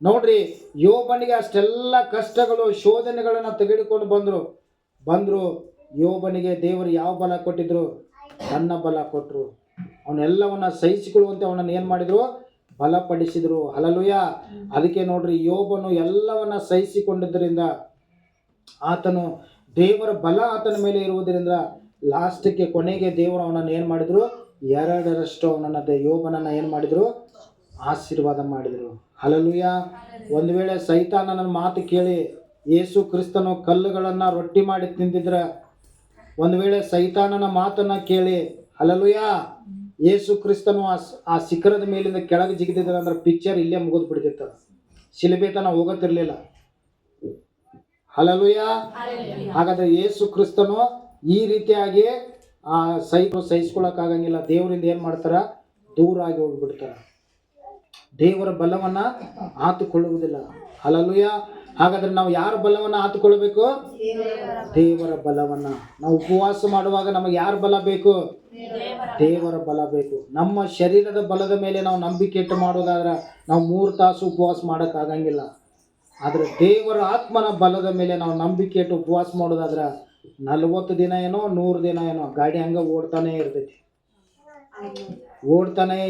ನೋಡ್ರಿ, ಯೋಬನಿಗೆ ಅಷ್ಟೆಲ್ಲ ಕಷ್ಟಗಳು, ಶೋಧನೆಗಳನ್ನು ತೆಗೆದುಕೊಂಡು ಬಂದರು. ಯೋಬನಿಗೆ ದೇವರು ಯಾವ ಬಲ ಕೊಟ್ಟಿದ್ರು? ತನ್ನ ಬಲ ಕೊಟ್ಟರು. ಅವನ್ನೆಲ್ಲವನ್ನ ಸಹಿಸಿಕೊಳ್ಳುವಂತೆ ಅವನನ್ನು ಏನು ಮಾಡಿದ್ರು? ಬಲಪಡಿಸಿದ್ರು. ಹಲ್ಲೆಲೂಯಾ. ಅದಕ್ಕೆ ನೋಡ್ರಿ, ಯೋಬನು ಎಲ್ಲವನ್ನ ಸಹಿಸಿಕೊಂಡಿದ್ದರಿಂದ, ಆತನು ದೇವರ ಬಲ ಆತನ ಮೇಲೆ ಇರುವುದರಿಂದ ಲಾಸ್ಟ್ಗೆ ಕೊನೆಗೆ ದೇವರು ಅವನನ್ನು ಏನು ಮಾಡಿದ್ರು? ಎರಡರಷ್ಟು ಅವನನ್ನು ಯೋಬನನ್ನು ಏನು ಮಾಡಿದ್ರು? ಆಶೀರ್ವಾದ ಮಾಡಿದರು. ಹಲ್ಲೆಲೂಯಾ. ಒಂದು ವೇಳೆ ಸೈತಾನನ ಮಾತು ಕೇಳಿ ಯೇಸು ಕ್ರಿಸ್ತನು ಕಲ್ಲುಗಳನ್ನು ರೊಟ್ಟಿ ಮಾಡಿ ತಿಂದಿದ್ರೆ, ಒಂದು ವೇಳೆ ಸೈತಾನನ ಮಾತನ್ನ ಕೇಳಿ, ಹಲ್ಲೆಲೂಯಾ, ಯೇಸು ಕ್ರಿಸ್ತನು ಆ ಶಿಖರದ ಮೇಲಿಂದ ಕೆಳಗೆ ಜಿಗಿದಿದ್ರೆ ಅಂದ್ರೆ ಪಿಕ್ಚರ್ ಇಲ್ಲೇ ಮುಗಿದು ಬಿಡ್ತಿತ್ತು. ಶಿಲುಬೆ ತನ ಹೋಗುತ್ತಿರಲಿಲ್ಲ. ಹಲ್ಲೆಲೂಯಾ. ಹಾಗಾದ್ರೆ ಯೇಸು ಕ್ರಿಸ್ತನು ಈ ರೀತಿಯಾಗಿ ಸಹಿಸ್ಕೊಳಕ್ಕಾಗಂಗಿಲ್ಲ. ದೇವರಿಂದ ಏನು ಮಾಡ್ತಾರ? ದೂರ ಆಗಿ ಹೋಗಿಬಿಡ್ತಾರ. ದೇವರ ಬಲವನ್ನ ಆತುಕೊಳ್ಳುವುದಿಲ್ಲ. ಹಲ್ಲೆಲೂಯಾ. ಹಾಗಾದ್ರೆ ನಾವು ಯಾರ ಬಲವನ್ನ ಆತುಕೊಳ್ಬೇಕು? ದೇವರ ಬಲವನ್ನ. ನಾವು ಉಪವಾಸ ಮಾಡುವಾಗ ನಮಗೆ ಯಾರ ಬಲ ಬೇಕು? ದೇವರ ಬಲ ಬೇಕು. ನಮ್ಮ ಶರೀರದ ಬಲದ ಮೇಲೆ ನಾವು ನಂಬಿಕೆ ಇಟ್ಟು ಮಾಡೋದಾದ್ರೆ ನಾವು 3 ತಾಸು ಉಪವಾಸ ಮಾಡೋಕ್ಕಾಗಂಗಿಲ್ಲ. ಆದರೆ ದೇವರ ಆತ್ಮನ ಬಲದ ಮೇಲೆ ನಾವು ನಂಬಿಕೆ ಇಟ್ಟು ಉಪವಾಸ ಮಾಡೋದಾದ್ರೆ 40 ದಿನ ಏನೋ 100 ದಿನ ಏನೋ ಗಾಡಿ ಹಂಗೆ ಓಡ್ತಾನೇ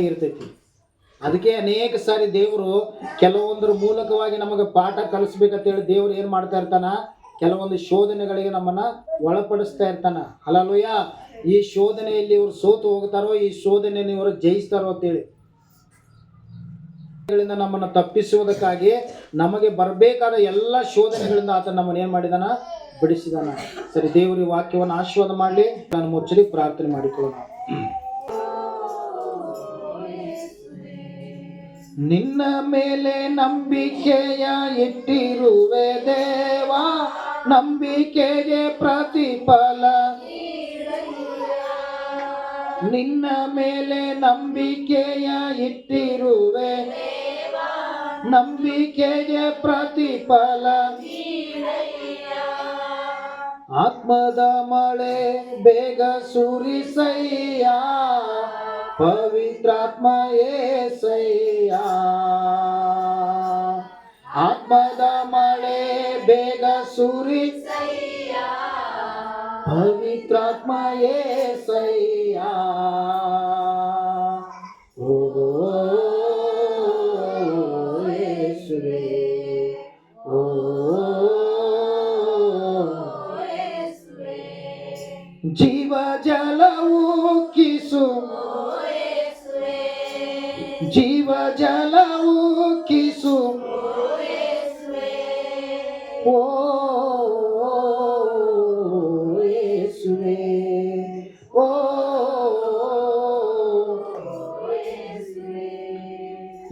ಇರ್ತೈತಿ. ಅದಕ್ಕೆ ಅನೇಕ ಸಾರಿ ದೇವರು ಕೆಲವೊಂದರ ಮೂಲಕವಾಗಿ ನಮಗೆ ಪಾಠ ಕಲಿಸ್ಬೇಕಂತೇಳಿ ದೇವರು ಏನು ಮಾಡ್ತಾ ಇರ್ತಾನ? ಕೆಲವೊಂದು ಶೋಧನೆಗಳಿಗೆ ನಮ್ಮನ್ನು ಒಳಪಡಿಸ್ತಾ ಇರ್ತಾನ. ಹಲ್ಲೆಲೂಯಾ. ಈ ಶೋಧನೆಯಲ್ಲಿ ಇವರು ಸೋತು ಹೋಗ್ತಾರೋ, ಈ ಶೋಧನೆಯನ್ನು ಇವರು ಜಯಿಸ್ತಾರೋ ಅಂತೇಳಿ ನಮ್ಮನ್ನು ತಪ್ಪಿಸುವುದಕ್ಕಾಗಿ ನಮಗೆ ಬರಬೇಕಾದ ಎಲ್ಲ ಶೋಧನೆಗಳಿಂದ ಆತ ನಮ್ಮನ್ನು ಏನು ಮಾಡಿದಾನ? ಬಿಡಿಸಿದಾನ. ಸರಿ, ದೇವರ ವಾಕ್ಯವನ್ನು ಆಶೀರ್ವಾದ ಮಾಡಲಿ. ನಾನು ಮುಚ್ಚಲಿ ಪ್ರಾರ್ಥನೆ ಮಾಡಿಕೊಳ್ಳೋಣ. ನಿನ್ನ ಮೇಲೆ ನಂಬಿಕೆಯ ಇಟ್ಟಿರುವೆ ದೇವಾ, ನಂಬಿಕೆಗೆ ಪ್ರತಿಫಲ. ನಿನ್ನ ಮೇಲೆ ನಂಬಿಕೆಯ ಇಟ್ಟಿರುವೆ, ನಂಬಿಕೆಗೆ ಪ್ರತಿಫಲ. ಆತ್ಮದ ಮಳೆ ಬೇಗ ಸುರಿಸಯ್ಯ, ಪವಿತ್ರಾತ್ಮ యేసయ్య. ಆತ್ಮದ ಮಳೆ ಬೇಗ ಸುರಿಸಯ್ಯ, ಪವಿತ್ರಾತ್ಮ యేసయ్య. ಓ ಯೇಸುವೇ, ಓ ಜೀವ ಜಲವು ಕಿಸು, ಜೀವ ಜಲವು ಕಿಸು. ಓ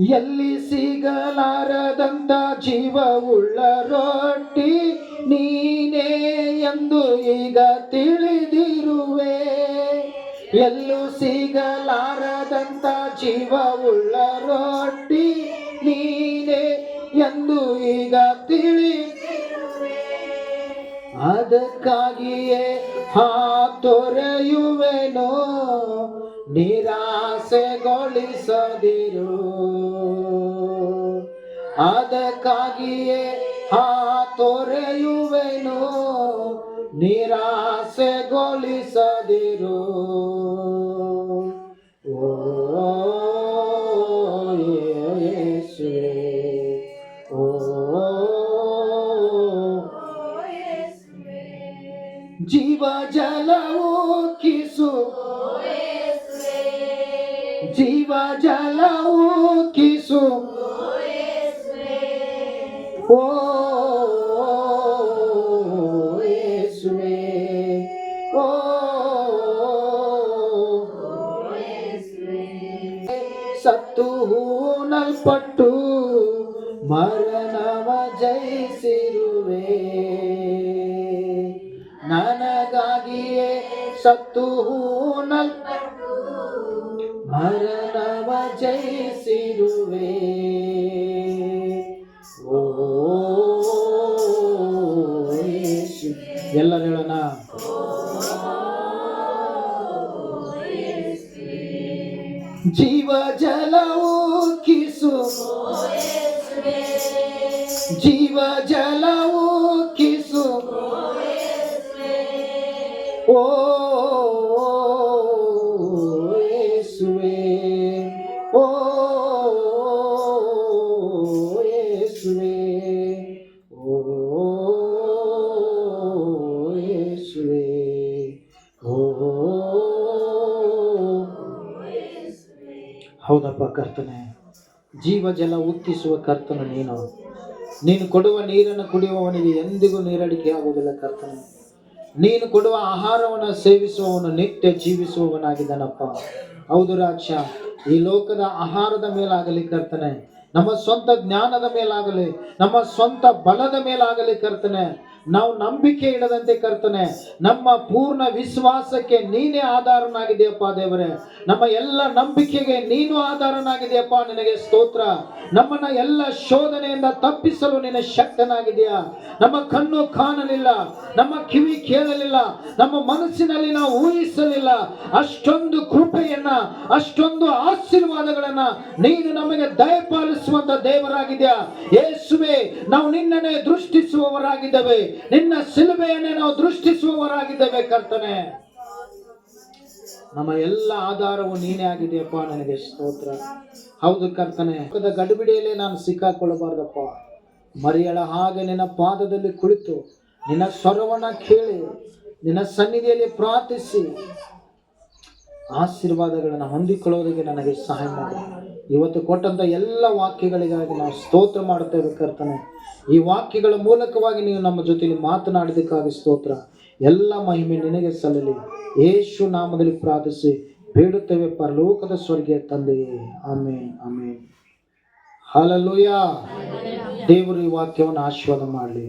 ಎಲ್ಲಿ ಸಿಗಲಾರದಂತ ಜೀವವುಳ್ಳ ರೊಟ್ಟಿ ನೀನೇ ಎಂದು ಈಗ ತಿಳಿದಿರುವೆ. ಎಲ್ಲೂ ಸಿಗಲಾರದಂತ ಜೀವವುಳ್ಳ ರೊಟ್ಟಿ ನೀನೇ ಎಂದು ಈಗ ತಿಳಿದಿರುವೆ. ಅದಕ್ಕಾಗಿಯೇ ತೊರೆಯುವೆನೋ, ನಿರಾಸೆಗೊಳಿಸದಿರು. ಅದಕ್ಕಾಗಿಯೇ ತೊರೆಯುವೆನೋ, ನಿರಾಸೆಗೊಳಿಸದಿರು. ಓ ಯೇಸುವೇ, ಓ ಜೀವ ಜಲವು ಕಿಸು, ಜೀವ ಜಲವು ಕಿಸು. ಓ ಯೇಸುವೇ, ಓ ಸತ್ತು ಹೂಣಲ್ಪಟ್ಟು ಮರಣವ ಜಯಿಸಿರುವೆ. ನನಗಾಗಿಯೇ ಸತ್ತು ಹೂಣಲ್ಪಟ್ಟು ಮರಣವ ಜಯಿಸಿರುವೆ. ಓ ಯೇಸು, ಎಲ್ಲರೂ ಹೇಳೋಣ. ಜೀವ ಜಲವು ಕಿಸು, ಜೀವ ಜಲವು ಕಿಸು. ಓ ಯೇಸುವೇ, ಓ ಯೇಸುವೇ, ಓ ಯೇಸುವೇ, ಓ. ಹೌದಪ್ಪ ಕರ್ತನೆ, ಜೀವ ಜಲ ಉಕ್ಕಿಸುವ ಕರ್ತನು ನೀನು. ನೀನು ಕೊಡುವ ನೀರನ್ನು ಕುಡಿಯುವವನಿಗೆ ಎಂದಿಗೂ ನೀರಡಿಕೆ ಆಗುವುದಿಲ್ಲ ಕರ್ತನೆ. ನೀನು ಕೊಡುವ ಆಹಾರವನ್ನು ಸೇವಿಸುವವನು ನಿತ್ಯ ಜೀವಿಸುವವನಾಗಿದ್ದಾನಪ್ಪ. ಹೌದು ರಾಜ್ಯ, ಈ ಲೋಕದ ಆಹಾರದ ಮೇಲಾಗಲಿ ಕರ್ತನೆ, ನಮ್ಮ ಸ್ವಂತ ಜ್ಞಾನದ ಮೇಲಾಗಲಿ, ನಮ್ಮ ಸ್ವಂತ ಬಲದ ಮೇಲಾಗಲಿ ಕರ್ತನೆ, ನಾವು ನಂಬಿಕೆ ಇಡದಂತೆ ಕರ್ತನೆ, ನಮ್ಮ ಪೂರ್ಣ ವಿಶ್ವಾಸಕ್ಕೆ ನೀನೇ ಆಧಾರನಾಗಿದೆಯಪ್ಪ ದೇವರೇ. ನಮ್ಮ ಎಲ್ಲ ನಂಬಿಕೆಗೆ ನೀನು ಆಧಾರನಾಗಿದೆಯಪ್ಪ. ನಿನಗೆ ಸ್ತೋತ್ರ. ನಮ್ಮನ್ನ ಎಲ್ಲ ಶೋಧನೆಯಿಂದ ತಪ್ಪಿಸಲು ನಿನ್ನ ಶಕ್ತನಾಗಿದೆಯಾ. ನಮ್ಮ ಕಣ್ಣು ಕಾಣಲಿಲ್ಲ, ನಮ್ಮ ಕಿವಿ ಕೇಳಲಿಲ್ಲ, ನಮ್ಮ ಮನಸ್ಸಿನಲ್ಲಿ ನಾವು ಊಹಿಸಲಿಲ್ಲ ಅಷ್ಟೊಂದು ಕೃಪೆಯನ್ನ, ಅಷ್ಟೊಂದು ಆಶೀರ್ವಾದಗಳನ್ನ ನೀನು ನಮಗೆ ದಯಪಾಲಿಸುವಂತ ದೇವರಾಗಿದೆಯಾ. ಯೇಸುವೇ, ನಾವು ನಿನ್ನನ್ನೇ ದೃಷ್ಟಿಸುವವರಾಗಿದ್ದೇವೆ, ನಿನ್ನ ಶಿಲುಬೆಯನ್ನೇ ನಾವು ದೃಷ್ಟಿಸುವವರಾಗಿದ್ದೇವೆ ಕರ್ತನೆ. ನಮ್ಮ ಎಲ್ಲ ಆಧಾರವು ನೀನೇ ಆಗಿದೆಯಪ್ಪ. ನನಗೆ ಸ್ತೋತ್ರ. ಹೌದು ಕರ್ತನೆ, ಗಡಿಬಿಡಿಯಲ್ಲಿ ನಾನು ಸಿಕ್ಕಾಕೊಳ್ಳಬಾರ್ದಪ್ಪ. ಮರಿಯಳ ಹಾಗೆ ನಿನ್ನ ಪಾದದಲ್ಲಿ ಕುಳಿತು ನಿನ್ನ ಸ್ವರವನ್ನ ಕೇಳಿ ನಿನ್ನ ಸನ್ನಿಧಿಯಲ್ಲಿ ಪ್ರಾರ್ಥಿಸಿ ಆಶೀರ್ವಾದಗಳನ್ನು ಹೊಂದಿಕೊಳ್ಳೋದಕ್ಕೆ ನನಗೆ ಸಹಾಯ ಮಾಡಿ. ಇವತ್ತು ಕೊಟ್ಟಂತ ಎಲ್ಲ ವಾಕ್ಯಗಳಿಗಾಗಿ ನಾವು ಸ್ತೋತ್ರ ಮಾಡುತ್ತೇವೆ ಕರ್ತನೆ. ಈ ವಾಕ್ಯಗಳ ಮೂಲಕವಾಗಿ ನೀವು ನಮ್ಮ ಜೊತೆಲಿ ಮಾತನಾಡಿದಕ್ಕಾಗಿ ಸ್ತೋತ್ರ. ಎಲ್ಲ ಮಹಿಮೆ ನಿನಗೆ ಸಲ್ಲಲಿ. ಯೇಸು ನಾಮದಲ್ಲಿ ಪ್ರಾರ್ಥಿಸಿ ಬೇಡುತ್ತೇವೆ ಪರಲೋಕದ ಸ್ವರ್ಗೀಯ ತಂದೆಯೇ, ಆಮೇನ್, ಆಮೇನ್. ಹಲ್ಲೆಲೂಯಾ. ದೇವರು ಈ ವಾಕ್ಯವನ್ನು ಆಶೀರ್ವಾದ ಮಾಡಲಿ.